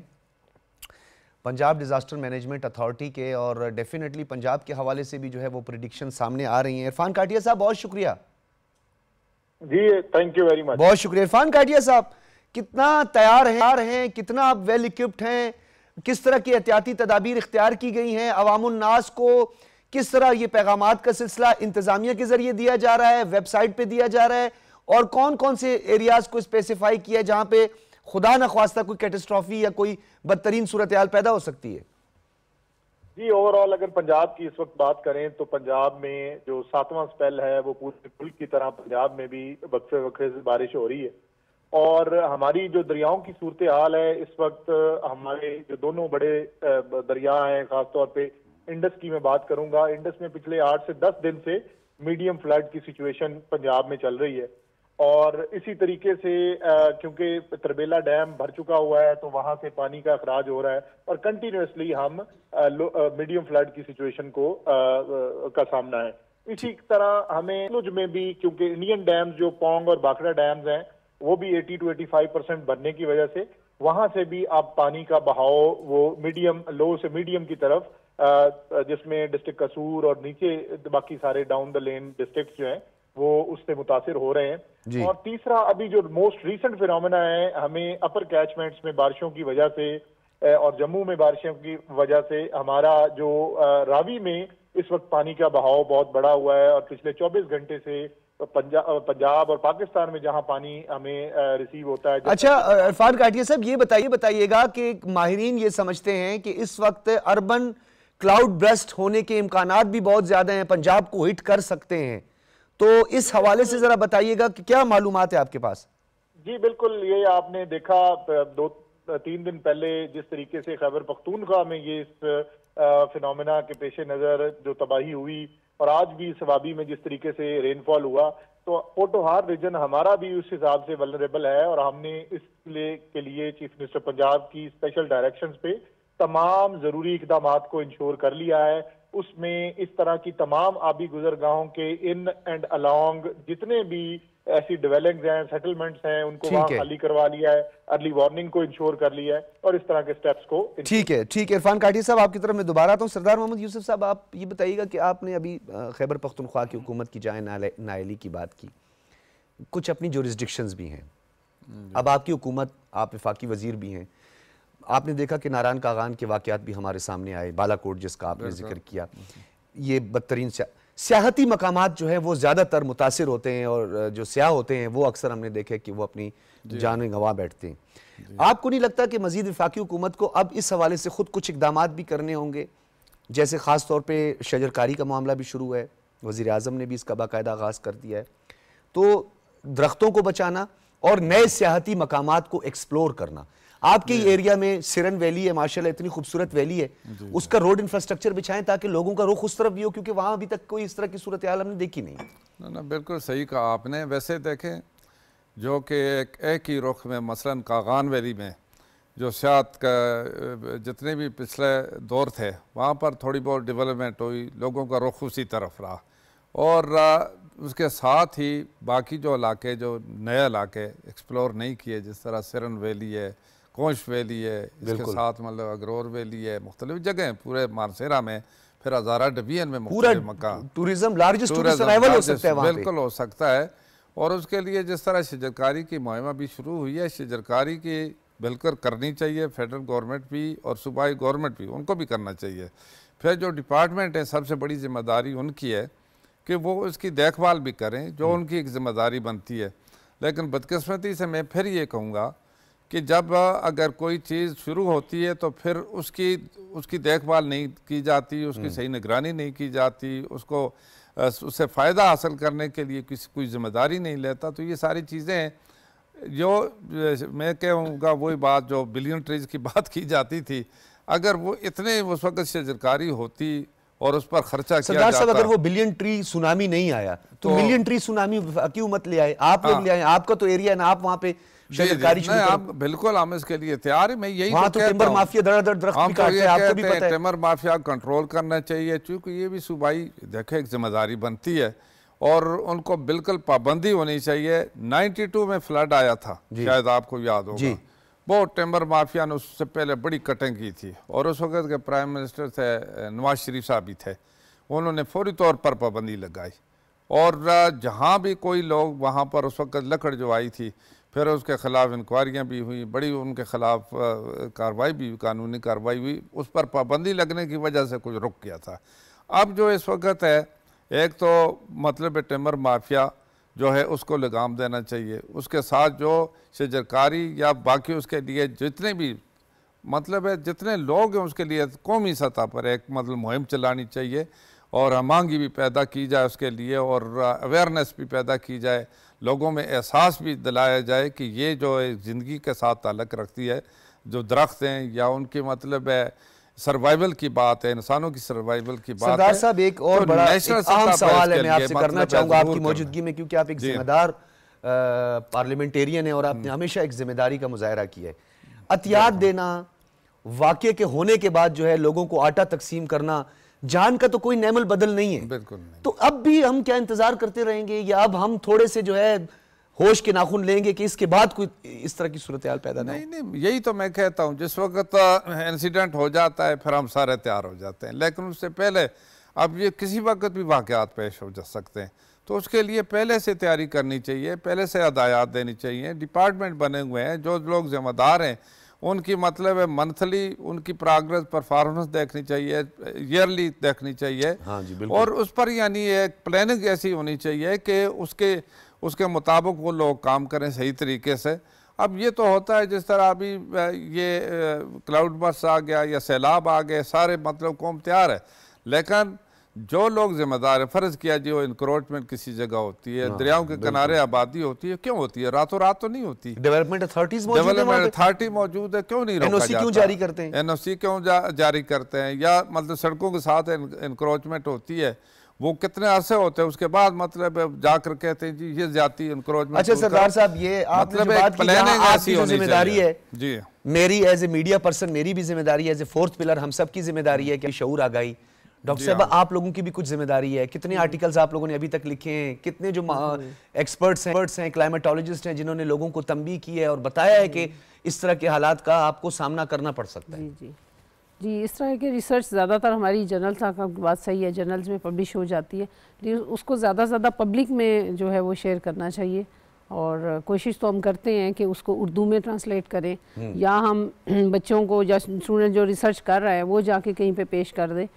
पंजाब डिज़ास्टर मैनेजमेंट अथॉरिटी के, और डेफिनेटली पंजाब के हवाले से भी जो है वो प्रेडिक्शन सामने आ रही हैं। इरफान काठिया साहब, बहुत शुक्रिया। जी थैंक यू वेरी मच। बहुत शुक्रिया। इरफान काठिया साहब, कितना तैयार हैं, कितना आप वेल इक्विप्ड हैं, किस तरह की एहतियाती तदाबीर इख्तियार की गई हैं, अवामुन नास को किस तरह ये पैगामात का सिलसिला इंतजामिया के जरिए दिया जा रहा है, वेबसाइट पे दिया जा रहा है, और कौन कौन से एरियाज को स्पेसिफाई किया है जहां पे खुदा न ख्वास्ता कोई कैटास्ट्रॉफी या कोई बदतरीन सूरत हाल पैदा हो सकती है? जी ओवरऑल अगर पंजाब की इस वक्त बात करें तो पंजाब में जो 7वां स्पेल है वो पूरे मुल्क की तरह पंजाब में भी वक्फे वक्फे से बारिश हो रही है, और हमारी जो दरियाओं की सूरत हाल है इस वक्त, हमारे जो दोनों बड़े दरिया हैं, खासतौर पे इंडस की मैं बात करूंगा, इंडस में पिछले 8 से 10 दिन से मीडियम फ्लड की सिचुएशन पंजाब में चल रही है। और इसी तरीके से क्योंकि तरबेला डैम भर चुका हुआ है तो वहां से पानी का अखराज हो रहा है, और कंटिन्यूसली हम मीडियम फ्लड की सिचुएशन को का सामना है। इसी तरह हमें लुज में भी, क्योंकि इंडियन डैम्स जो पोंग और बाखड़ा डैम्स हैं वो भी 80 to 85% भरने की वजह से वहां से भी अब पानी का बहाव वो मीडियम, लो से मीडियम की तरफ, जिसमें डिस्ट्रिक्ट कसूर और नीचे बाकी सारे डाउन द लेन डिस्ट्रिक्ट जो हैं वो उससे मुतासिर हो रहे हैं। और तीसरा, अभी जो मोस्ट रीसेंट फिनोमेना है, हमें अपर कैचमेंट्स में बारिशों की वजह से और जम्मू में बारिशों की वजह से हमारा जो रावी में इस वक्त पानी का बहाव बहुत बड़ा हुआ है, और पिछले 24 घंटे से पंजाब और पाकिस्तान में जहां पानी हमें रिसीव होता है। अच्छा इरफान काटिया साहब, ये बताइएगा कि माहिरीन ये समझते हैं कि इस वक्त अर्बन क्लाउड ब्रस्ट होने के इम्कानात भी बहुत ज्यादा हैं, पंजाब को हिट कर सकते हैं, तो इस हवाले से जरा बताइएगा कि क्या मालूमात है आपके पास? जी बिल्कुल, ये आपने देखा 2-3 दिन पहले जिस तरीके से खैबर पख्तूनख्वा में ये इस फिनोमेना के पेश नज़र जो तबाही हुई, और आज भी सवाबी में जिस तरीके से रेनफॉल हुआ, तो पोटोहार रीजन हमारा भी उस हिसाब से वल्नरेबल है। और हमने इसलिए के लिए चीफ मिनिस्टर पंजाब की स्पेशल डायरेक्शंस पे तमाम जरूरी इकदाम को इंश्योर कर लिया है। उसमें इस तरह की तमाम आबी गुजरगाहों के इन एंड अलोंग जितने भी ऐसी डेवलपिंग हैं, सेटलमेंट्स हैं, उनको वहां खाली करवा लिया है, अर्ली वार्निंग को इंश्योर कर लिया है, और इस तरह के स्टेप्स को। ठीक है इरफान काटिया साहब, आपकी तरफ मैं दोबारा आता हूँ। सरदार मोहम्मद यूसुफ साहब, आप ये बताइएगा कि आपने अभी खैबर पख्तूनख्वा की हुकूमत की जाए नाअहली की बात की, कुछ अपनी जुरिस्डिक्शंस भी हैं, अब आपकी हुकूमत, आप वफाकी वजीर भी हैं, आपने देखा कि नारायण कागान के वाक़यात भी हमारे सामने आए, बालाकोट जिसका आपने जिक्र किया, ये बदतरीन सियाहती मकामात जो है वो ज़्यादातर मुतासिर होते हैं, और जो सियाह होते हैं वो अक्सर हमने देखे कि वो अपनी जान गंवा बैठते हैं। आपको नहीं लगता कि मज़ीद वफाकी हुकूमत को अब इस हवाले से ख़ुद कुछ इक़दामात भी करने होंगे, जैसे ख़ास तौर पर शजरकारी का मामला भी शुरू है, वज़ीर आज़म ने भी इसका बाकायदा आगाज़ कर दिया है, तो दरख्तों को बचाना और नए सियाहती मकामात को एक्सप्लोर करना। आपके एरिया में सिरन वैली है, माशाल्लाह इतनी खूबसूरत वैली है, उसका रोड इंफ्रास्ट्रक्चर बिछाएं ताकि लोगों का रुख उस तरफ भी हो, क्योंकि वहां अभी तक कोई इस तरह की सूरत हाल हमने देखी नहीं। ना बिल्कुल सही कहा आपने। वैसे देखें जो कि एक ही रुख में मसलन कागान वैली में जो सियाहत का जितने भी पिछले दौर थे वहाँ पर थोड़ी बहुत डेवलपमेंट हुई, लोगों का रुख उसी तरफ रहा, और उसके साथ ही बाकी जो इलाके, जो नए इलाके एक्सप्लोर नहीं किए, जिस तरह सिरन वैली है, कोश वैली है, इसके साथ मतलब अग्रोर वैली है, मुख्तलिफ जगह पूरे मानसेरा में, फिर हज़ारा डिवीजन में मुख्तलिफ मकान, टूरिज्म लार्जेस्ट टूरिस्ट अराइवल हो सकता है वहाँ पे। बिल्कुल हो सकता है। और उसके लिए जिस तरह शजरकारी की मुहिम भी शुरू हुई है, शजरकारी की बिल्कुल करनी चाहिए, फेडरल गवर्नमेंट भी और सूबाई गवर्नमेंट भी, उनको भी करना चाहिए। फिर जो डिपार्टमेंट है, सबसे बड़ी जिम्मेदारी उनकी है कि वो इसकी देखभाल भी करें, जो उनकी एक जिम्मेदारी बनती है। लेकिन बदकिस्मती से मैं फिर ये कहूँगा कि जब अगर कोई चीज़ शुरू होती है तो फिर उसकी देखभाल नहीं की जाती, उसकी सही निगरानी नहीं की जाती, उससे फ़ायदा हासिल करने के लिए कोई जिम्मेदारी नहीं लेता, तो ये सारी चीज़ें जो मैं कहूँगा वही बात जो बिलियन ट्रीज़ की बात की जाती थी, अगर वो इतने उस वक्त शजरकारी होती और उस पर खर्चा किया जाता। अगर वो बिलियन ट्री सुनामी नहीं आया तो मिलियन ट्री सुनामी क्यों मत ले आए, आप लोग ले आए, आपका तो एरिया है ना, आप वहाँ पे आप बिल्कुल हम इसके लिए तैयार है। मैं यही तो टिम्बर माफिया दरदर दरख्त भी काटते हैं, आपको भी पता है। टिम्बर माफिया कंट्रोल करना चाहिए, क्योंकि ये भी सूबाई देखे एक जिम्मेदारी बनती है और उनको बिल्कुल पाबंदी होनी चाहिए। 92 में फ्लड आया था, शायद आपको याद होगा, वो टिम्बर माफिया ने उससे पहले बड़ी कटिंग की थी, और उस वक्त के प्राइम मिनिस्टर थे नवाज शरीफ साहब भी थे, उन्होंने फौरी तौर पर पाबंदी लगाई, और जहाँ भी कोई लोग वहाँ पर उस वक्त लकड़ जो आई थी, फिर उसके ख़िलाफ़ इंक्वायरियाँ भी हुई, बड़ी उनके ख़िलाफ़ कार्रवाई भी, कानूनी कार्रवाई हुई, उस पर पाबंदी लगने की वजह से कुछ रुक गया था। अब जो इस वक्त है, एक तो मतलब टिम्बर माफिया जो है उसको लगाम देना चाहिए, उसके साथ जो शजरकारी या बाकी उसके लिए जितने भी मतलब है जितने लोग हैं उसके लिए कौमी सतह पर एक मतलब मुहिम चलानी चाहिए, और मांगी भी पैदा की जाए उसके लिए, और अवेयरनेस भी पैदा की जाए, लोगों में एहसास भी दिलाया जाए कि ये जो ज़िंदगी के साथ ताल्लुक़ रखती है, जो दरख्त हैं या उनकी मतलब है सर्वाइवल की बात है, इंसानों की सर्वाइवल की बात है। सरदार साहब एक और बड़ा अहम सवाल है, मैं आपसे करना चाहूँगा आपकी मौजूदगी में, क्योंकि आप एक जिम्मेदार पार्लियामेंटेरियन है और आपने हमेशा एक जिम्मेदारी का मुजाहरा किया है। अतियात देना, वाक़े के होने के बाद जो है लोगों को आटा तकसीम करना, जान का तो कोई नेमल बदल नहीं है, बिल्कुल नहीं। तो अब भी हम क्या इंतजार करते रहेंगे, या अब हम थोड़े से जो है होश के नाखून लेंगे कि इसके बाद कोई इस तरह की सूरत हाल पैदा नहीं नहीं, यही तो मैं कहता हूँ, जिस वक्त इंसिडेंट हो जाता है फिर हम सारे तैयार हो जाते हैं, लेकिन उससे पहले अब ये किसी वक्त भी वाक़यात पेश हो जा सकते हैं, तो उसके लिए पहले से तैयारी करनी चाहिए, पहले से हदायत देनी चाहिए। डिपार्टमेंट बने हुए हैं, जो लोग जिम्मेदार हैं उनकी मतलब है मंथली उनकी प्रोग्रेस परफॉर्मेंस देखनी चाहिए, ईयरली देखनी चाहिए। हाँ जी, और उस पर यानी एक प्लानिंग ऐसी होनी चाहिए कि उसके मुताबिक वो लोग काम करें सही तरीके से। अब ये तो होता है जिस तरह अभी ये क्लाउड बर्स्ट आ गया या सैलाब आ गए, सारे मतलब कौम तैयार है, लेकिन जो लोग जिम्मेदार है, फर्ज किया जी वो इंक्रोचमेंट किसी जगह होती है, दरियाओं के किनारे आबादी होती है, क्यों होती है? रातों रात तो नहीं होती। डेवलपमेंट अथॉरिटी मौजूद है, क्यों नहीं रोका एनओसी क्यों जारी करते हैं? एनओसी क्यों जारी करते हैं? या मतलब सड़कों के साथ इंक्रोचमेंट होती है, वो कितने अरसे होते हैं, उसके बाद मतलब जाकर कहते हैं जी ये जाती इंक्रोचमेंट। अच्छा सरदार साहब, ये आपने जो बात की, आपकी जो जिम्मेदारी है जी, मेरी एज ए मीडिया पर्सन मेरी भी जिम्मेदारी है, एज ए फोर्थ पिलर हम सब की जिम्मेदारी है कि शऊर आगाही। डॉक्टर साहब आप लोगों की भी कुछ जिम्मेदारी है, कितने आर्टिकल्स आप लोगों ने अभी तक लिखे हैं, कितने जो एक्सपर्ट्स हैं क्लाइमेटोलॉजिस्ट हैं जिन्होंने लोगों को तंबीह की है और बताया है कि इस तरह के हालात का आपको सामना करना पड़ सकता है। जी, इस तरह के रिसर्च ज़्यादातर हमारी जर्नल्स की बात सही है, जर्नल्स में पब्लिश हो जाती है, लेकिन उसको ज़्यादा से ज़्यादा पब्लिक में जो है वो शेयर करना चाहिए। और कोशिश तो हम करते हैं कि उसको उर्दू में ट्रांसलेट करें, या हम बच्चों को या स्टूडेंट जो रिसर्च कर रहा है वो जाके कहीं पे पेश कर दे,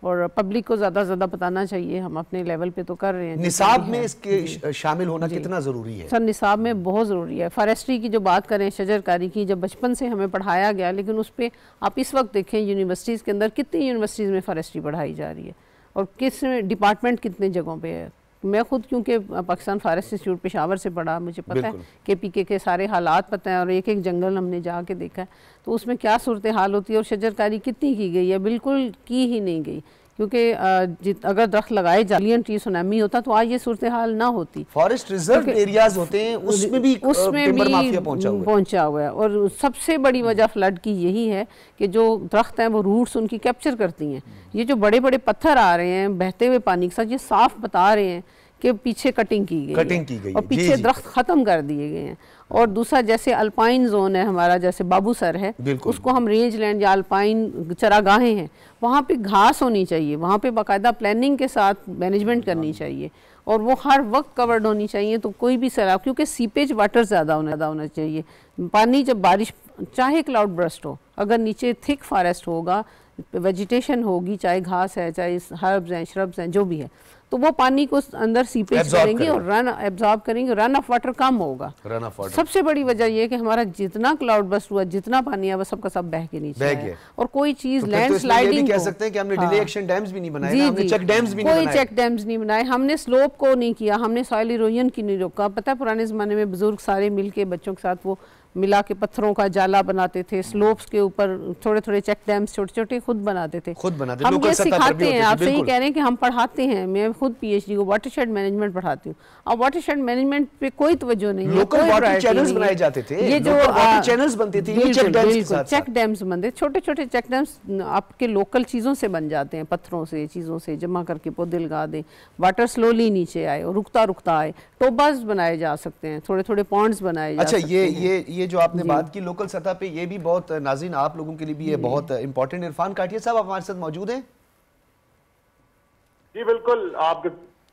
और पब्लिक को ज़्यादा से ज़्यादा बताना चाहिए। हम अपने लेवल पे तो कर रहे हैं। निसाब में इसके शामिल होना कितना ज़रूरी है? सर निसाब में बहुत ज़रूरी है। फॉरेस्ट्री की जो बात करें, शजरकारी की, जब बचपन से हमें पढ़ाया गया, लेकिन उस पर आप इस वक्त देखें यूनिवर्सिटीज़ के अंदर कितनी यूनिवर्सिटीज़ में फॉरेस्ट्री पढ़ाई जा रही है और किस डिपार्टमेंट कितने जगहों पर है। मैं खुद क्योंकि पाकिस्तान फॉरेस्ट इंस्टीट्यूट पेशावर से पढ़ा, मुझे पता है KPK के सारे हालात पता है, और एक एक जंगल हमने जाके देखा है, तो उसमें क्या सूरत हाल होती है और शजरकारी कितनी की गई है, बिल्कुल की ही नहीं गई। क्योंकि अगर दरख्त लगाए जालियन ट्री सुनामी होता तो आज ये सूरत हाल ना होती। फॉरेस्ट रिजर्व एरियाज होते हैं, उसमें भी पहुंचा हुआ है। और सबसे बड़ी वजह फ्लड की यही है कि जो दरख्त हैं वो रूट्स उनकी कैप्चर करती हैं। ये जो बड़े बड़े पत्थर आ रहे हैं बहते हुए पानी के साथ, ये साफ बता रहे हैं कि पीछे कटिंग की गई और पीछे दरख्त खत्म कर दिए गए हैं। और दूसरा जैसे अल्पाइन जोन है हमारा, जैसे बाबूसर है, उसको हम रेंज लैंड या अल्पाइन चरागाहें हैं, वहाँ पे घास होनी चाहिए, वहाँ पे बाकायदा प्लानिंग के साथ मैनेजमेंट करनी चाहिए और वो हर वक्त कवर्ड होनी चाहिए। तो कोई भी सैलाब, क्योंकि सीपेज वाटर ज़्यादा होना चाहिए, पानी जब बारिश, चाहे क्लाउड बर्स्ट हो, अगर नीचे थिक फॉरेस्ट होगा, वेजिटेशन होगी, चाहे घास है, चाहे हर्ब्स हैं, श्रब्स हैं, जो भी है, तो वो पानी को अंदर सीपेज करेंगे और रन एब्जॉर्ब करेंगे, रन ऑफ वाटर कम होगा। सबसे बड़ी वजह ये है कि हमारा जितना क्लाउड बर्स्ट हुआ, जितना पानी है, वो सबका सब बह के नीचे है। और कोई चीज लैंडस्लाइडिंग कह सकते हैं कि हमने डिले एक्शन डैम्स भी नहीं बनाए, हमने चेक डैम्स भी नहीं बनाए, कोई चेक डैम्स नहीं बनाए, हमने स्लोप को नहीं किया, हमने सॉइल इरोजन की नहीं रोका। पता है पुराने जमाने में बुजुर्ग सारे मिलके बच्चों के साथ वो मिला के पत्थरों का जाला बनाते थे, स्लोप्स के ऊपर थोड़े थोड़े चेक डैम्स छोटे छोटे खुद बनाते थे। हम ये सिखाते हैं, आपसे ही कह रहे हैं कि हम पढ़ाते हैं। मैं खुद PhD को वाटरशेड मैनेजमेंट पढ़ाती हूँ। अब वाटरशेड मैनेजमेंट पे कोई तवज्जो नहीं है। लोकल वाटर चैनल्स बनाए जाते थे, ये जो वाटर चैनल्स बनते थे, ये चेक डैम्स के साथ चेक डैम्स बनते, छोटे छोटे चेक डैम्स आपके लोकल चीज़ों से बन जाते हैं, पत्थरों से, चीज़ों से जमा करके पौधे लगा दें, वाटर स्लोली नीचे आए और रुकता रुकता आए। टोबास बनाए जा सकते हैं, थोड़े थोड़े पॉन्ड्स बनाए जा सकते हैं। ये जो आपने बात की लोकल सतह पे, ये भी बहुत नाज़रीन आप लोगों के लिए भी ये बहुत इंपॉर्टेंट। इरफान काटिया साहब हमारे साथ मौजूद हैं। जी बिल्कुल, आप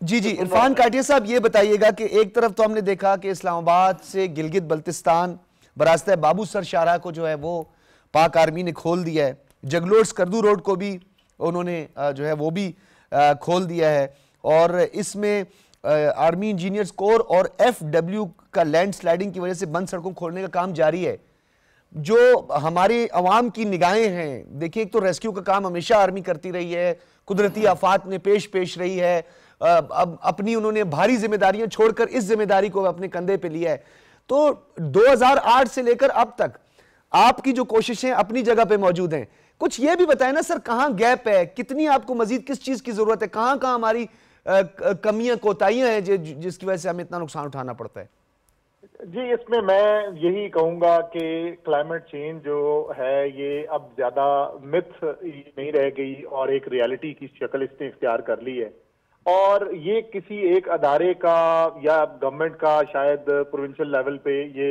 जी इरफान काटिया साहब ये बताइएगा कि एक तरफ तो हमने देखा कि इस्लामाबाद से गिलगित बल्तिस्तान बरास्ते बाबूसर शाहराह को जो है वो पाक आर्मी ने खोल दिया है, जगलोड स्कर्दू रोड को भी उन्होंने जो है वो भी खोल दिया है, और इसमें आर्मी इंजीनियर्स कोर और FW का लैंड स्लाइडिंग की वजह से बंद सड़कों खोलने का काम जारी है। जो हमारी अवाम की निगाहें हैं, देखिए एक तो रेस्क्यू का काम हमेशा आर्मी करती रही है, कुदरती आफात में पेश रही है, अब अपनी उन्होंने भारी जिम्मेदारियां छोड़कर इस जिम्मेदारी को अपने कंधे पे लिया है। तो 2008 से लेकर अब तक आपकी जो कोशिशें अपनी जगह पे मौजूद हैं, कुछ ये भी बताएं ना सर, कहाँ गैप है, कितनी आपको मजीद किस चीज की जरूरत है, कहाँ कहाँ हमारी कमियां कोताहियां हैं जिसकी वजह से हमें इतना नुकसान उठाना पड़ता है? जी, इसमें मैं यही कहूंगा कि क्लाइमेट चेंज जो है ये अब ज्यादा मिथ नहीं रह गई और एक रियलिटी की शक्ल इसने इख्तियार कर ली है। और ये किसी एक अदारे का या गवर्नमेंट का शायद प्रोविंशियल लेवल पे ये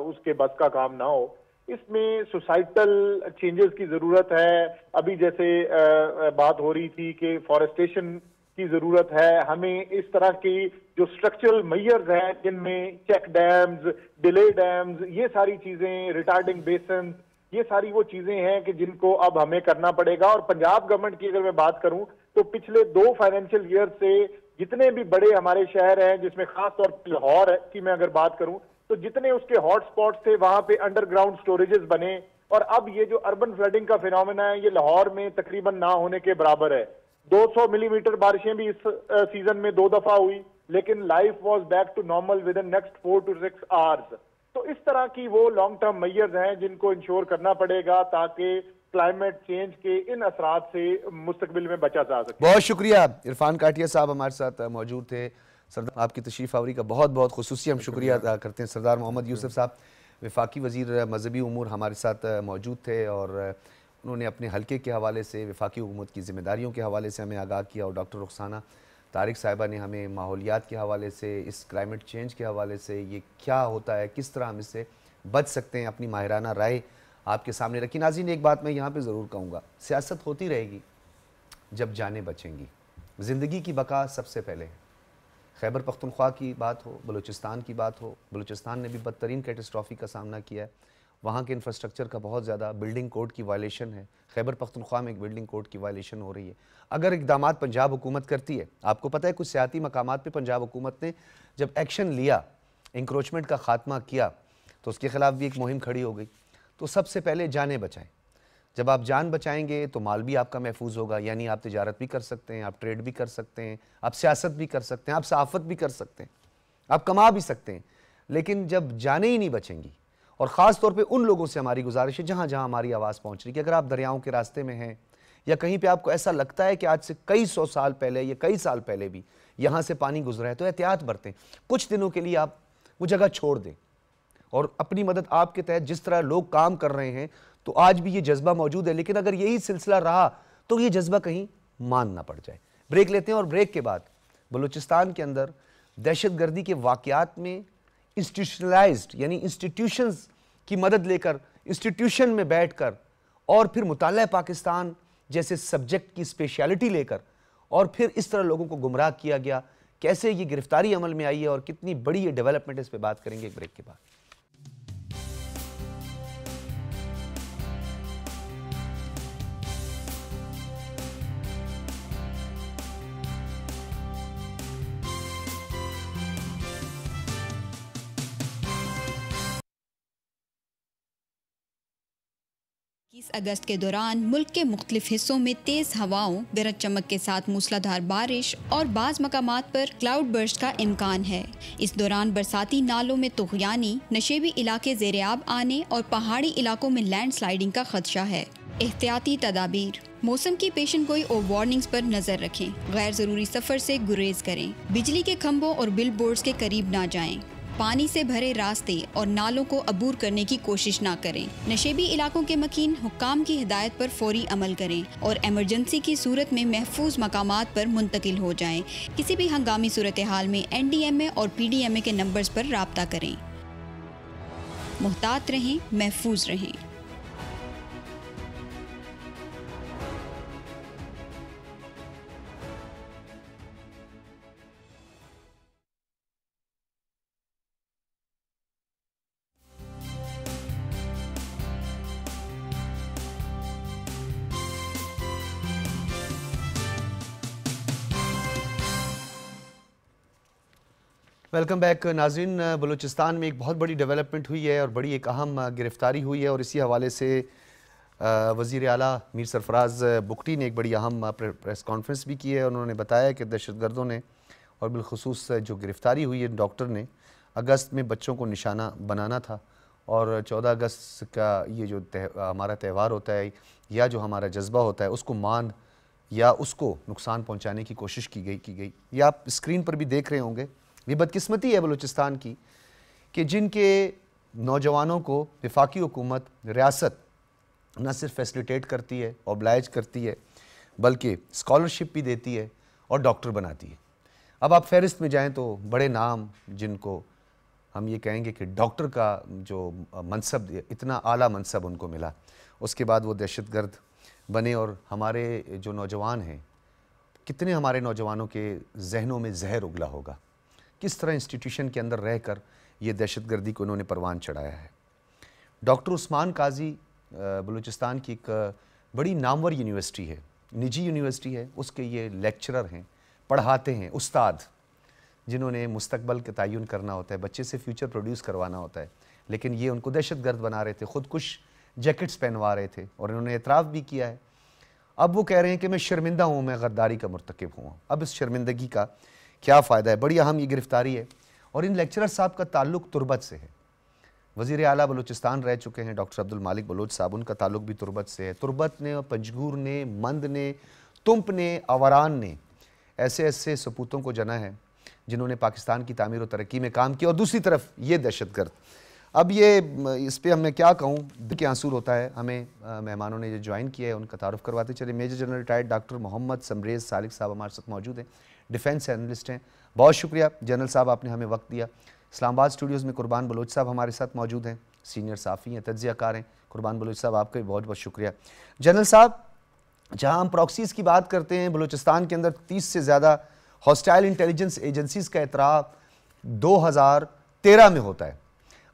उसके बस का काम ना हो। इसमें सोसाइटल चेंजेस की जरूरत है। अभी जैसे बात हो रही थी कि फॉरेस्टेशन की जरूरत है। हमें इस तरह की जो स्ट्रक्चरल मेजर्स हैं जिनमें चेक डैम्स, डिले डैम्स, ये सारी चीजें, रिटार्डिंग बेसन, ये सारी वो चीजें हैं कि जिनको अब हमें करना पड़ेगा। और पंजाब गवर्नमेंट की अगर मैं बात करूं तो पिछले 2 फाइनेंशियल ईयर से जितने भी बड़े हमारे शहर हैं, जिसमें खासतौर पर लाहौर की मैं अगर बात करूं तो जितने उसके हॉटस्पॉट्स थे वहां पे अंडरग्राउंड स्टोरेजेस बने। और अब ये जो अर्बन फ्लडिंग का फिनोमेना है ये लाहौर में तकरीबन ना होने के बराबर है। 200 मिलीमीटर बारिशें भी इस सीजन में 2 दफा हुई, लेकिन life was back to normal within next 4 to 6 hours. तो इस तरह की वो लॉन्ग टर्म मेजर्स हैं जिनको इंश्योर करना पड़ेगा ताकि क्लाइमेट चेंज के इन असरात से मुस्तकबिल में बचा जा सके। बहुत शुक्रिया इरफान काटिया साहब हमारे साथ मौजूद थे। सरदार आपकी तशरीफ आवरी का बहुत बहुत खुसूसी हम शुक्रिया अदा करते हैं। सरदार मोहम्मद यूसुफ साहब वफाकी वज़ीर मजहबी उमूर हमारे साथ मौजूद थे और उन्होंने अपने हल्के के हवाले से वफाकी हुकूमत की जिम्मेदारियों के हवाले से हमें आगाह किया। और डॉक्टर रुखसाना तारिक साहिबा ने हमें माहौलियात के हवाले से, इस क्लाइमेट चेंज के हवाले से ये क्या होता है, किस तरह हम इससे बच सकते हैं, अपनी माहिराना राय आपके सामने रखी। नाज़रीन एक बात मैं यहाँ पे ज़रूर कहूँगा, सियासत होती रहेगी जब जानें बचेंगी। ज़िंदगी की बका सबसे पहले है। खैबर पख्तूनख्वा की बात हो, बलूचिस्तान की बात हो, बलूचिस्तान ने भी बदतरीन कैटास्ट्रॉफी का सामना किया है। वहाँ के इंफ्रास्ट्रक्चर का बहुत ज़्यादा बिल्डिंग कोड की वायलेशन है। खैबर पख्तूनख्वा में एक बिल्डिंग कोड की वायलेशन हो रही है। अगर इकदाम पंजाब हुकूमत करती है, आपको पता है कुछ सियाती मकामात पे पंजाब हुकूमत ने जब एक्शन लिया, इंक्रोचमेंट का खात्मा किया, तो उसके खिलाफ भी एक मुहिम खड़ी हो गई। तो सबसे पहले जानें बचाएं। जब आप जान बचाएंगे तो माल भी आपका महफूज होगा, यानी आप तिजारत भी कर सकते हैं, आप ट्रेड भी कर सकते हैं, आप सियासत भी कर सकते हैं, आप सहाफ़त भी कर सकते हैं, आप कमा भी सकते हैं। लेकिन जब जाने ही नहीं बचेंगी, और ख़ास तौर पे उन लोगों से हमारी गुजारिश है जहाँ जहाँ हमारी आवाज़ पहुँच रही है कि अगर आप दरियाओं के रास्ते में हैं या कहीं पे आपको ऐसा लगता है कि आज से कई 100 साल पहले या कई साल पहले भी यहाँ से पानी गुजरा है, तो एहतियात बरतें। कुछ दिनों के लिए आप वो जगह छोड़ दें और अपनी मदद आपके तहत जिस तरह लोग काम कर रहे हैं, तो आज भी ये जज्बा मौजूद है। लेकिन अगर यही सिलसिला रहा तो ये जज्बा कहीं मान ना पड़ जाए। ब्रेक लेते हैं और ब्रेक के बाद बलूचिस्तान के अंदर दहशतगर्दी के वाक़यात में इंस्टीट्यूशनलाइज्ड यानी इंस्टीट्यूशंस की मदद लेकर, इंस्टीट्यूशन में बैठकर और फिर मुताला पाकिस्तान जैसे सब्जेक्ट की स्पेशलिटी लेकर और फिर इस तरह लोगों को गुमराह किया गया, कैसे ये गिरफ्तारी अमल में आई है और कितनी बड़ी ये डेवलपमेंट, इस पर बात करेंगे एक ब्रेक के बाद। अगस्त के दौरान मुल्क के मुख्तलिफ हिस्सों में तेज हवाओं, गरज चमक के साथ मूसलाधार बारिश और बाज़ मकामात पर क्लाउड बर्स्ट का इम्कान है। इस दौरान बरसाती नालों में तुग़यानी, नशेबी इलाके ज़ेर-ए-आब आने और पहाड़ी इलाकों में लैंड स्लाइडिंग का खदशा है। एहतियाती तदाबीर, मौसम की पेशन गोई और वार्निंग्स पर नजर रखें। गैर ज़रूरी सफ़र से गुरेज करें। बिजली के खंभों और बिल बोर्ड्स के करीब ना जाएं। पानी से भरे रास्ते और नालों को अबूर करने की कोशिश ना करें। नशेबी इलाकों के मकीन हुक्काम की हिदायत पर फौरी अमल करें और इमरजेंसी की सूरत में महफूज मकामात पर मुंतकिल हो जाएं। किसी भी हंगामी सूरत हाल में NDMA और PDMA के नंबर्स पर राब्ता करें। मुहतात रहें, महफूज रहें। वेलकम बैक नाज़रीन। बलूचिस्तान में एक बहुत बड़ी डेवलपमेंट हुई है और बड़ी एक अहम गिरफ्तारी हुई है और इसी हवाले से वज़ीर आला मीर सरफराज बुगटी ने एक बड़ी अहम प्रेस कॉन्फ्रेंस भी की है। उन्होंने बताया कि दहशतगर्दों ने और बिलखुसूस जो गिरफ्तारी हुई है डॉक्टर ने, अगस्त में बच्चों को निशाना बनाना था और 14 अगस्त का ये जो हमारा त्यौहार होता है या जो हमारा जज्बा होता है उसको मान या उसको नुकसान पहुँचाने की कोशिश की गई। ये आप स्क्रीन पर भी देख रहे होंगे। ये बदकिस्मती है बलूचिस्तान की कि जिनके नौजवानों को वफाकी हुकूमत, रियासत न सिर्फ फैसिलिटेट करती है, ऑब्लाइज करती है, बल्कि स्कॉलरशिप भी देती है और डॉक्टर बनाती है। अब आप फहरिस्त में जाएं तो बड़े नाम जिनको हम ये कहेंगे कि डॉक्टर का जो मनसब, इतना आला मनसब उनको मिला, उसके बाद वो दहशतगर्द बने। और हमारे जो नौजवान हैं, कितने हमारे नौजवानों के जहनों में जहर उगला होगा, किस तरह इंस्टीट्यूशन के अंदर रहकर ये दहशतगर्दी को उन्होंने परवान चढ़ाया है। डॉक्टर उस्मान काजी बलूचिस्तान की एक बड़ी नामवर यूनिवर्सिटी है, निजी यूनिवर्सिटी है, उसके ये लेक्चरर हैं, पढ़ाते हैं, उस्ताद जिन्होंने मुस्तकबल का तयन करना होता है, बच्चे से फ्यूचर प्रोड्यूस करवाना होता है, लेकिन ये उनको दहशतगर्द बना रहे थे, खुदकुश जैकेट्स पहनवा रहे थे और इन्होंने एतराफ़ भी किया है। अब वो कह रहे हैं कि मैं शर्मिंदा हूँ, मैं गद्दारी का मुर्तकिब हूँ। अब इस शर्मिंदगी का क्या फ़ायदा है? बड़ी अहम ये गिरफ्तारी है और इन लेक्चरर साहब का ताल्लुक़ तुर्बत से है। वज़ीर आला बलूचिस्तान रह चुके हैं डॉक्टर अब्दुल मालिक बलोच साहब, उनका ताल्लुक़ भी तुर्बत से है। तुर्बत ने, पंजगूर ने, मंद ने, तुम्प ने, अवरान ने ऐसे ऐसे सपूतों को जना है जिन्होंने पाकिस्तान की तामीर और तरक्की में काम किया। और दूसरी तरफ ये दहशतगर्द, अब ये इस पर मैं क्या कहूँ, दिल के आंसू होता है। हमें मेहमानों ने जो ज्वाइन किया है उनका तारुफ करवाते चले। Major general retired doctor Mohammad Samrez Salik साहब हमारे साथ मौजूद हैं, डिफेंस एनालिस्ट हैं। बहुत शुक्रिया जनरल साहब, आपने हमें वक्त दिया। इस्लामाबाद स्टूडियोज़ में कुर्बान बलोच साहब हमारे साथ मौजूद हैं, सीनियर साफ़ी हैं, तज्ज़ियाकार हैं। कुर्बान बलोच साहब आपका भी बहुत बहुत शुक्रिया। जनरल साहब, जहाँ हम प्रॉक्सीज़ की बात करते हैं, बलूचिस्तान के अंदर 30 से ज़्यादा हॉस्टाइल इंटेलिजेंस एजेंसीज़ का एतराफ़ 2013 में होता है।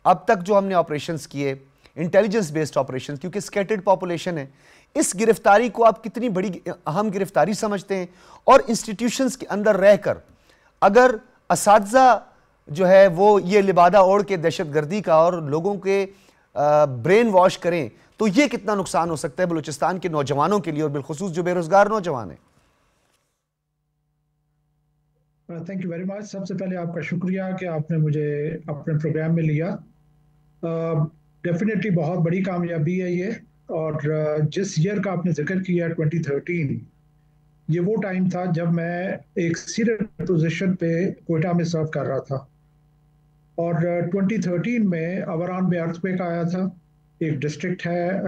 अब तक जो हमने ऑपरेशंस किए, इंटेलिजेंस बेस्ड ऑपरेशंस, क्योंकि स्कैटर्ड पॉपुलेशन है, इस गिरफ्तारी को आप कितनी बड़ी अहम गिरफ्तारी समझते हैं? और इंस्टीट्यूशंस के अंदर रहकर अगर असातिज़ा जो है वो ये लिबादा ओढ़ के दहशतगर्दी का और लोगों के ब्रेन वॉश करें, तो ये कितना नुकसान हो सकता है बलूचिस्तान के नौजवानों के लिए और बिलखुसूस जो बेरोजगार नौजवान हैं? Thank you very much. सबसे पहले आपका शुक्रिया कि आपने मुझे अपने प्रोग्राम में लिया। डेफिनेटली बहुत बड़ी कामयाबी है ये। और जिस ईयर का आपने जिक्र किया 2013, ये वो टाइम था जब मैं एक सीनियर पोजीशन पे कोयटा में सर्व कर रहा था। और 2013 में अवरान में अर्थक्वेक आया था। एक डिस्ट्रिक्ट है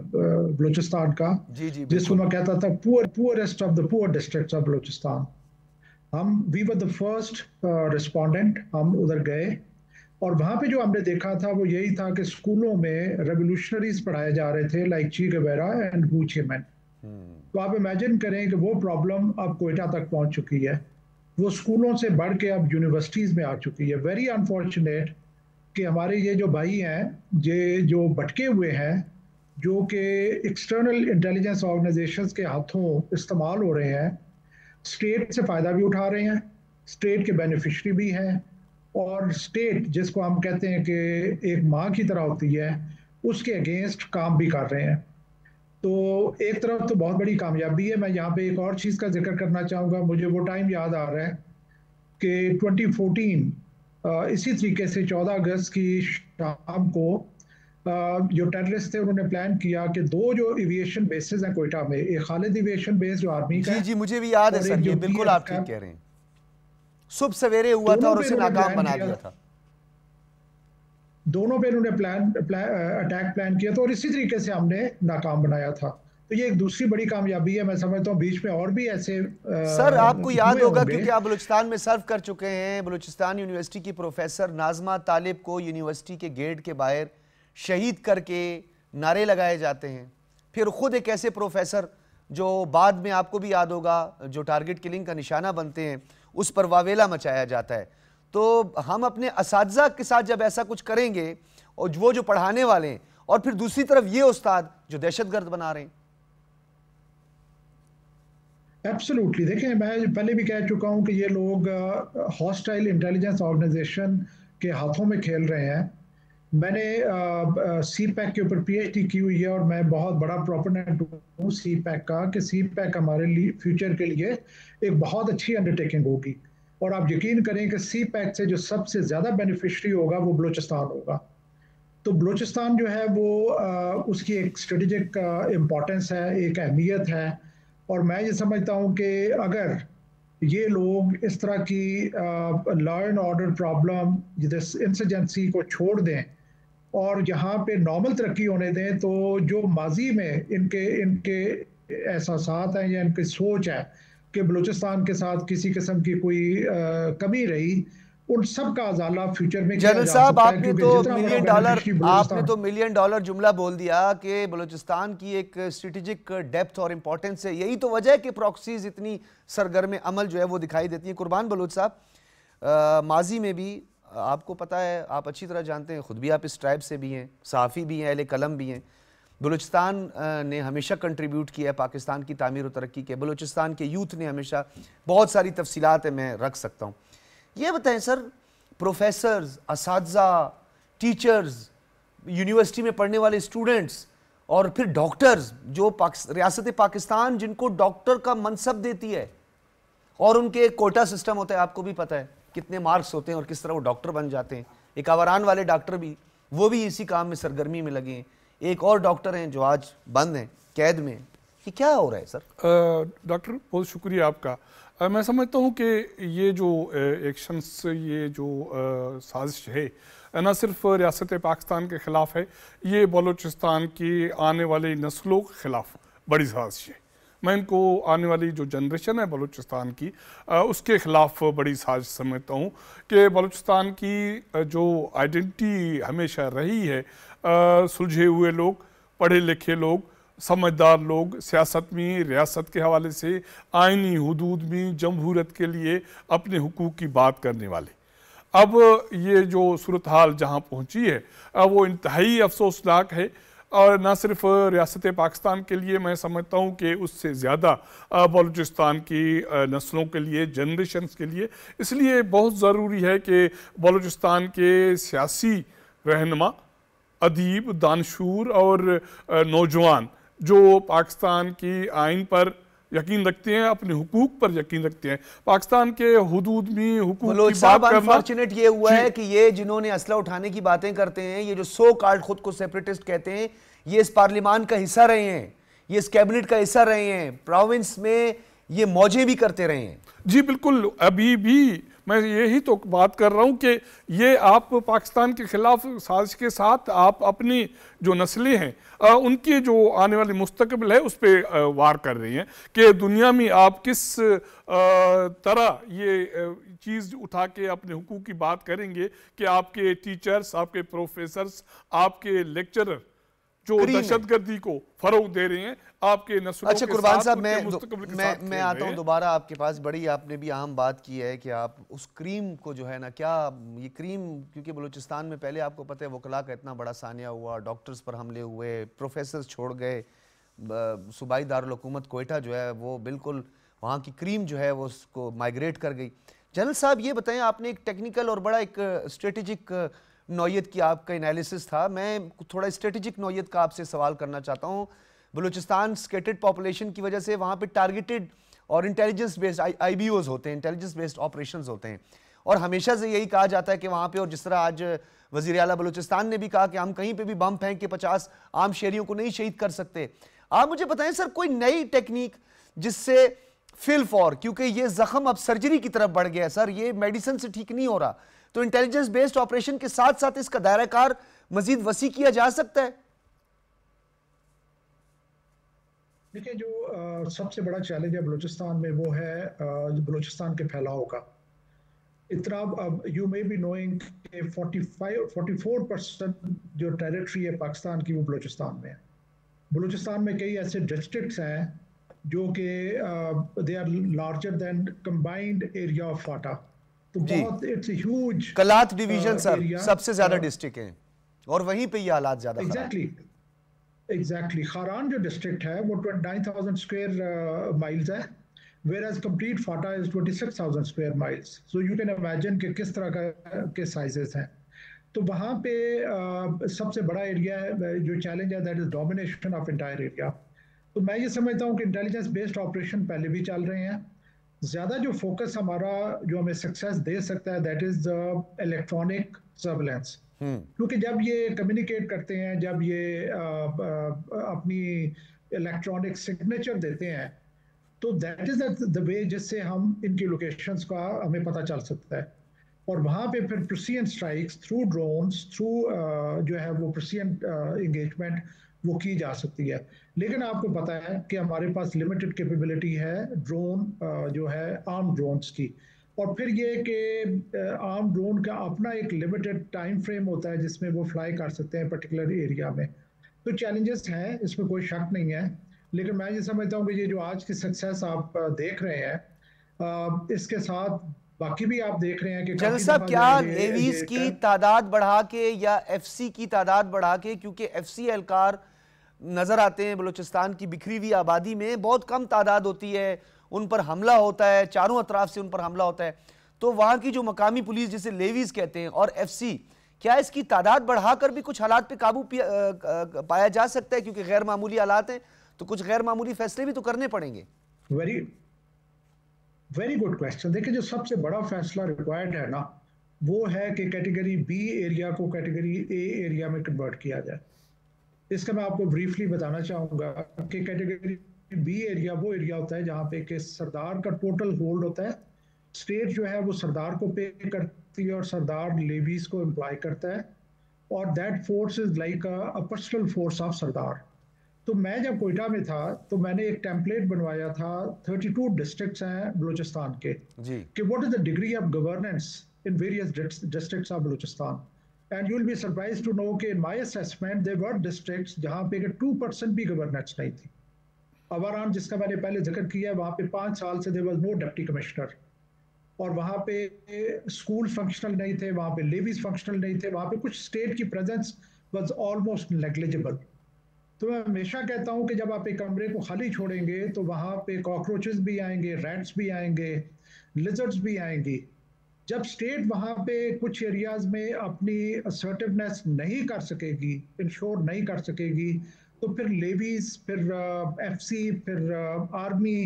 बलूचिस्तान का जिसको मैं कहता था poorest of the poor districts of Balochistan. We were the first respondent. हम उधर गए और वहाँ पे जो हमने देखा था वो यही था कि स्कूलों में रेवोल्यूशनरीज पढ़ाए जा रहे थे, लाइक ची गुवेरा एंड हू ची मिन। तो आप इमेजिन करें कि वो प्रॉब्लम अब कोयटा तक पहुँच चुकी है, वो स्कूलों से बढ़ के अब यूनिवर्सिटीज़ में आ चुकी है। वेरी अनफॉर्चुनेट कि हमारे ये जो भाई हैं, ये जो भटके हुए हैं, जो कि एक्सटर्नल इंटेलिजेंस ऑर्गेनाइजेशंस के हाथों इस्तेमाल हो रहे हैं, स्टेट से फ़ायदा भी उठा रहे हैं, स्टेट के बेनिफिशरी भी हैं, और स्टेट जिसको हम कहते हैं कि एक माँ की तरह होती है, उसके अगेंस्ट काम भी कर रहे हैं। तो एक तरफ तो बहुत बड़ी कामयाबी है। मैं यहाँ पे एक और चीज़ का जिक्र करना चाहूँगा। मुझे वो टाइम याद आ रहा है कि 2014 इसी तरीके से 14 अगस्त की शाम को जो टेररिस्ट थे उन्होंने प्लान किया कि दो जो एविएशन बेसेस हैं कोयटा में, एक खालिद एविएशन बेस जो आर्मी का, जी मुझे भी याद है सर, ये बिल्कुल आप ठीक कह रहे हैं। सुबह सवेरे हुआ था और उसे नाकाम बना दिया था। दोनों पे उन्होंने अटैक प्लान किया था और इसी तरीके से हमने नाकाम बनाया था। तो ये एक दूसरी बड़ी कामयाबी है। मैं समझता हूँ बीच में और भी ऐसे सर आपको याद होगा क्योंकि आप बलूचिस्तान में सर्व कर चुके हैं, बलूचिस्तान यूनिवर्सिटी की प्रोफेसर नाजमा तालिब को यूनिवर्सिटी के गेट के बाहर शहीद करके नारे लगाए जाते हैं। फिर खुद एक ऐसे प्रोफेसर जो बाद में आपको भी याद होगा जो टारगेट किलिंग का निशाना बनते हैं, उस पर वावेला मचाया जाता है। तो हम अपने असातिज़ा के साथ जब ऐसा कुछ करेंगे और वो जो पढ़ाने वाले हैं, और फिर दूसरी तरफ ये उस्ताद जो दहशतगर्द बना रहे हैं। एब्सोल्युटली। देखें, मैं पहले भी कह चुका हूं कि ये लोग हॉस्टाइल इंटेलिजेंस ऑर्गेनाइजेशन के हाथों में खेल रहे हैं। मैंने CPAC के ऊपर PhD की हुई है और मैं बहुत बड़ा प्रोपोनेंट हूँ CPAC का, कि CPAC हमारे लिए फ्यूचर के लिए एक बहुत अच्छी अंडरटेकिंग होगी। और आप यकीन करें कि CPAC से जो सबसे ज़्यादा बेनिफिशरी होगा वो बलूचिस्तान होगा। तो बलूचिस्तान जो है वो उसकी एक स्ट्रेटेजिक इम्पोर्टेंस है, एक अहमियत है। और मैं ये समझता हूँ कि अगर ये लोग इस तरह की law and order problem, insurgency को छोड़ दें और यहाँ पे नॉर्मल तरक्की होने दें, तो जो माजी में इनके एहसासात हैं या इनकी सोच है कि बलूचिस्तान के साथ किसी किस्म की कोई कमी रही, उन सब का अजाला फ्यूचर में किया जनरल जा साहब, सकता है, आपने क्योंकि तो जितना बड़ा $1 बेनिफिशियरी बलूचिस्तान $1 मिलियन जुमला बोल दिया कि बलूचिस्तान की एक स्ट्रेटेजिक डेप्थ और इंपॉर्टेंस है। यही तो वजह है कि प्रॉक्सीज इतनी सरगर्म अमल जो है वो दिखाई देती है। कुर्बान बलूच साहब, माजी में भी आपको पता है, आप अच्छी तरह जानते हैं, ख़ुद भी आप इस ट्राइब से भी हैं, सहाफ़ी भी हैं, अहले कलम भी हैं। बलूचिस्तान ने हमेशा कंट्रीब्यूट किया है पाकिस्तान की तामीर और तरक्की के। बलूचिस्तान के यूथ ने हमेशा, बहुत सारी तफसीलात है, मैं रख सकता हूँ। ये बताएं सर, प्रोफेसर्स, असातिज़ा, टीचर्स, यूनिवर्सिटी में पढ़ने वाले स्टूडेंट्स और फिर डॉक्टर्स जो रियासत पाकिस्तान जिनको डॉक्टर का मनसब देती है, और उनके एक कोटा सिस्टम होता है, आपको भी पता है कितने मार्क्स होते हैं और किस तरह वो डॉक्टर बन जाते हैं। एक आवारान वाले डॉक्टर भी, वो भी इसी काम में सरगर्मी में लगे हैं। एक और डॉक्टर हैं जो आज बंद हैं, कैद में। ये क्या हो रहा है सर? डॉक्टर बहुत शुक्रिया आपका। मैं समझता हूँ कि ये जो एक्शंस, ये जो साजिश है, न सिर्फ रियासत पाकिस्तान के ख़िलाफ़ है, ये बलूचिस्तान की आने वाली नस्लों के ख़िलाफ़ बड़ी साजिश है। मैं इनको आने वाली जो जनरेशन है बलूचिस्तान की, उसके ख़िलाफ़ बड़ी साजिश समझता हूँ कि बलूचिस्तान की जो आइडेंटिटी हमेशा रही है, सुलझे हुए लोग, पढ़े लिखे लोग, समझदार लोग, सियासत में, रियासत के हवाले से आइनी हुदूद में जमहूरियत के लिए अपने हुकूक की बात करने वाले। अब ये जो सूरत हाल जहाँ पहुँची है, वो इंतहाई अफसोसनाक है, और न सिर्फ रियासत पाकिस्तान के लिए, मैं समझता हूँ कि उससे ज़्यादा बलूचिस्तान की नस्लों के लिए, जनरेशन्स के लिए। इसलिए बहुत ज़रूरी है कि बलूचिस्तान के सियासी रहनुमा, अदीब, दानशूर और नौजवान जो पाकिस्तान की आइन पर यकीन रखते हैं, अपने हुकूक पर यकीन रखते हैं, पाकिस्तान के हुदूद में हुकूक की बात करना। अनफॉर्चुनेट ये हुआ है कि ये जिन्होंने असला उठाने की बातें करते हैं, ये जो सो कॉल्ड खुद को सेपरेटिस्ट कहते हैं, ये इस पार्लियामान का हिस्सा रहे हैं, ये इस कैबिनेट का हिस्सा रहे हैं, प्रोविंस में ये मौजें भी करते रहे हैं। जी बिल्कुल, अभी भी मैं यही तो बात कर रहा हूँ कि ये आप पाकिस्तान के खिलाफ साजिश के साथ आप अपनी जो नस्लें हैं, उनकी जो आने वाली मुस्तकबिल है उस पर वार कर रही हैं कि दुनिया में आप किस तरह ये चीज़ उठा के अपने हुकूक की बात करेंगे कि आपके टीचर्स, आपके प्रोफेसर्स, आपके लेक्चरर जो दहशतगर्दी को फरोग दे रहे हैं, आपके नस्लों अच्छा के कुर्बान साथ, साहब, मैं आता हूँ हैं। दोबारा आपके पास। बड़ी आपने भी अहम बात की है कि आप उस क्रीम को जो है ना, क्या ये क्रीम, क्योंकि बलूचिस्तान में पहले आपको पता है वकला का इतना बड़ा सानिया हुआ, डॉक्टर्स पर हमले हुए, प्रोफेसर छोड़ गए, सूबाई दारुल हुकूमत कोयटा जो है वो बिल्कुल वहाँ की क्रीम जो है वो उसको माइग्रेट कर गई। जनरल साहब ये बताएं, आपने एक टेक्निकल और बड़ा एक स्ट्रेटेजिक नौयत की आपका एनालिसिस था, मैं थोड़ा स्ट्रेटेजिक नौयत का आपसे सवाल करना चाहता हूँ। बलूचिस्तान स्केटेड पॉपुलेशन की वजह से वहाँ पे टारगेटेड और इंटेलिजेंस बेस्ड IBOs होते हैं, इंटेलिजेंस बेस्ड ऑपरेशंस होते हैं, और हमेशा से यही कहा जाता है कि वहाँ पे, और जिस तरह आज वज़ीर आला बलूचिस्तान ने भी कहा कि हम कहीं पे भी बम फेंक के 50 आम शहरियों को नहीं शहीद कर सकते। आप मुझे बताएं सर, कोई नई टेक्निक जिससे फिल फॉर, क्योंकि ये जख्म अब सर्जरी की तरफ बढ़ गया है सर, ये मेडिसिन से ठीक नहीं हो रहा, तो इंटेलिजेंस बेस्ड ऑपरेशन के साथ साथ इसका दायरा कार मजीद वसी किया जा सकता है? देखिए, जो सबसे बड़ा चैलेंज है बलूचिस्तान में वो है बलूचिस्तान के फैलाव का। इतना, अब यू मे बी नोइंग कि 44% जो टेरिटरी है पाकिस्तान की वो बलूचिस्तान में है। बलूचिस्तान में कई ऐसे डिस्ट्रिक्ट्स हैं जो कि they are larger than combined area of FATA. तो बहुत, it's huge. Kalat division sir सबसे ज्यादा डिस्ट्रिक्ट हैं और वहीं पे ये हालात ज्यादा एग्जैक्टली खारान जो डिस्ट्रिक्ट है वो 29,000 स्क्वायर माइल्स है, whereas complete FATA is 26,000 square miles. So you can imagine कि किस तरह के साइजेस हैं। तो वहाँ पे सबसे बड़ा एरिया है जो चैलेंज है, that is domination of entire area. तो मैं ये समझता हूँ कि इंटेलिजेंस बेस्ड ऑपरेशन पहले भी चल रहे हैं। ज़्यादा जो फोकस हमारा जो हमें सक्सेस दे सकता है दैट इज इलेक्ट्रॉनिक सर्वेलेंस, क्योंकि जब ये कम्युनिकेट करते हैं, जब ये अपनी इलेक्ट्रॉनिक सिग्नेचर देते हैं, तो दैट इज द वे जिससे हम इनकी लोकेशंस का हमें पता चल सकता है। और वहाँ पे फिर precision strikes through drones, through जो है वो प्रिसिजन एंगेजमेंट वो की जा सकती है। लेकिन आपको पता है कि हमारे पास लिमिटेड कैपेबिलिटी है ड्रोन जो है आर्म ड्रोन्स की, और फिर ये कि आर्म ड्रोन का अपना एक लिमिटेड टाइम फ्रेम होता है जिसमें वो फ्लाई कर सकते हैं पर्टिकुलर एरिया में। तो चैलेंजेस हैं, इसमें कोई शक नहीं है, लेकिन मैं ये समझता हूँ कि ये जो आज की सक्सेस आप देख रहे हैं, इसके साथ बाकी भी आप देख रहे हैं कि जनरल साहब क्या नेवीज की तादाद बढ़ा के या एफसी की तादाद बढ़ा के, क्योंकि एफसी एहलकार नजर आते हैं बलूचिस्तान की बिखरी हुई आबादी में, बहुत कम तादाद होती है, उन पर हमला होता है, चारों अतराफ से उन पर हमला होता है, तो वहां की जो मकामी पुलिस जिसे लेवीज कहते हैं और एफसी, क्या इसकी तादाद बढ़ाकर भी कुछ हालात पे काबू पाया जा सकता है? क्योंकि गैर मामूली हालात हैं तो कुछ गैर मामूली फैसले भी तो करने पड़ेंगे। Very good question. देखिए, जो सबसे बड़ा फैसला रिक्वायर्ड है ना, वो है कि कैटेगरी बी एरिया को कैटेगरी ए एरिया में कन्वर्ट किया जाए। इसका मैं आपको ब्रीफली बताना चाहूँगा कि कैटेगरी बी एरिया वो एरिया होता है जहाँ पे कि सरदार का टोटल होल्ड होता है, स्टेट जो है वो सरदार को पे करती है और सरदार लेवीज को एम्प्लॉय करता है, और that force is like a personal force of sardar. तो मैं जब कोयटा में था तो मैंने एक टेम्पलेट बनवाया था, 32 डिस्ट्रिक्ट्स हैं बलूचिस्तान के जी, कि what is the degree of governance in various districts of Balochistan, and you will be surprised to know कि in my assessment there were districts जहां पे 2% भी गवर्नेंस नहीं थी। अवारान, जिसका मैंने पहले जिक्र किया, वहाँ पे 5 साल से there was no deputy commissioner, और वहाँ पे स्कूल फंक्शनल नहीं थे, वहाँ पे लेवीज फंक्शनल नहीं थे, वहाँ पे कुछ स्टेट की प्रेजेंस वाज ऑलमोस्ट नेग्लिजिबल। तो मैं हमेशा कहता हूँ कि जब आप एक कमरे को खाली छोड़ेंगे तो वहाँ पे कॉकरोचेस भी आएंगे, रैट्स भी आएंगे, लिजर्ड्स भी आएंगी। जब स्टेट वहाँ पे कुछ एरियाज में अपनी असर्टिवनेस नहीं कर सकेगी, इंश्योर नहीं कर सकेगी, तो फिर लेवीज, फिर एफसी, फिर army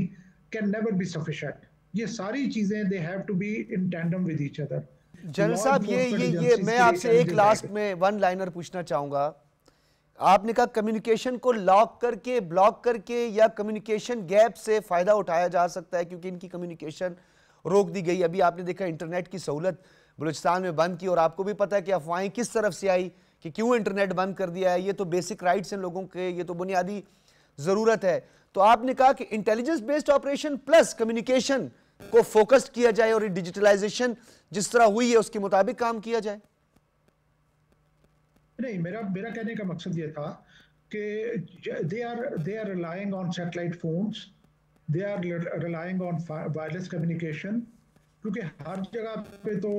can never be sufficient. ये सारी चीजें they have to be in tandem with each other. General साहब ये मैं आपसे एक लास्ट में वन लाइनर पूछना चाहूंगा। आपने कहा कम्युनिकेशन को लॉक करके, ब्लॉक करके या कम्युनिकेशन गैप से फायदा उठाया जा सकता है क्योंकि इनकी कम्युनिकेशन रोक दी गई। अभी आपने देखा इंटरनेट की सहूलत बलूचिस्तान में बंद की, और आपको भी पता है कि अफवाहें किस तरफ से आई कि क्यों इंटरनेट बंद कर दिया है, ये तो बेसिक राइट्स हैं लोगों के, ये तो बुनियादी ज़रूरत है। तो आपने कहा कि intelligence based operation plus communication को फोकस्ड किया जाए और डिजिटलाइजेशन जिस तरह हुई है उसके मुताबिक काम किया जाए। नहीं, मेरा कहने का मकसद ये था कि they are relying on satellite phones, they are relying on wireless communication, क्योंकि हर जगह पे तो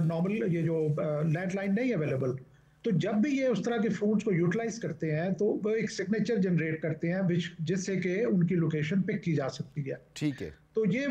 नॉर्मल ये जो लैंडलाइन नहीं अवेलेबल। तो जब भी ये उस तरह के फोन्स को यूटिलाइज करते हैं तो वो एक सिग्नेचर जनरेट करते हैं जिससे कि उनकी लोकेशन पिक की जा सकती है। ठीक है, तो ये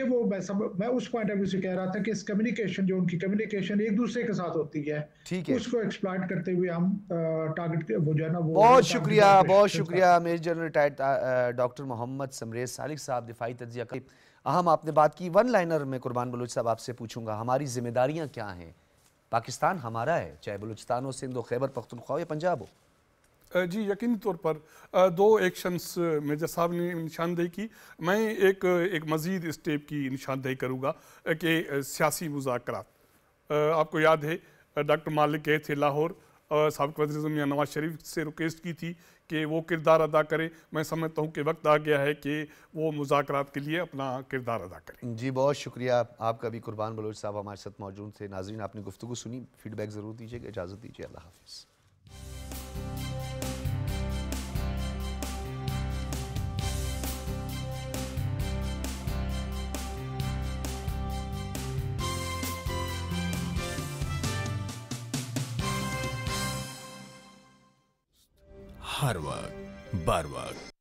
वो मैं उस पॉइंट ऑफ व्यू से कह रहा था कि इस कम्युनिकेशन, जो उनकी कम्युनिकेशन एक दूसरे के साथ होती है, ठीक है, उसको एक्सप्लॉइट करते हुए हम टारगेट वो जो है ना वो। बहुत शुक्रिया major general retired doctor Mohammad Samrez Salik साहब, दिफाई तज्जिया का अहम आपने बात की। वन लाइनर में कुर्बान बलूच साहब आपसे पूछूंगा, हमारी जिम्मेदारियां क्या हैं? पाकिस्तान हमारा है, चाहे बलूचिस्तान हो, सिंध हो, खैबर पख्तूनख्वा या पंजाब हो। जी, यकीनी तौर पर दो एक्शंस मेजर साहब ने निशानदेही की। मैं एक मज़ीद स्टेप की निशानदेही करूँगा कि सियासी मुज़ाकरात। आपको याद है डॉक्टर मालिक गए थे लाहौर, साबिक़ वज़ीर-ए-आज़म मियां नवाज शरीफ से रिक्वेस्ट की थी कि वो किरदार अदा करें। मैं समझता हूँ कि वक्त आ गया है कि वो मुज़ाकरात के लिए अपना किरदार अदा करें। जी, बहुत शुक्रिया आपका भी कुर्बान बलूच साहब हमारे साथ मौजूद थे। नाज़रीन, आपने गुफ्तगू सुनी, फीडबैक ज़रूर दीजिएगा। इजाज़त दीजिए, अल्लाह हाफ़िज़। हर वक्त, बार वक्त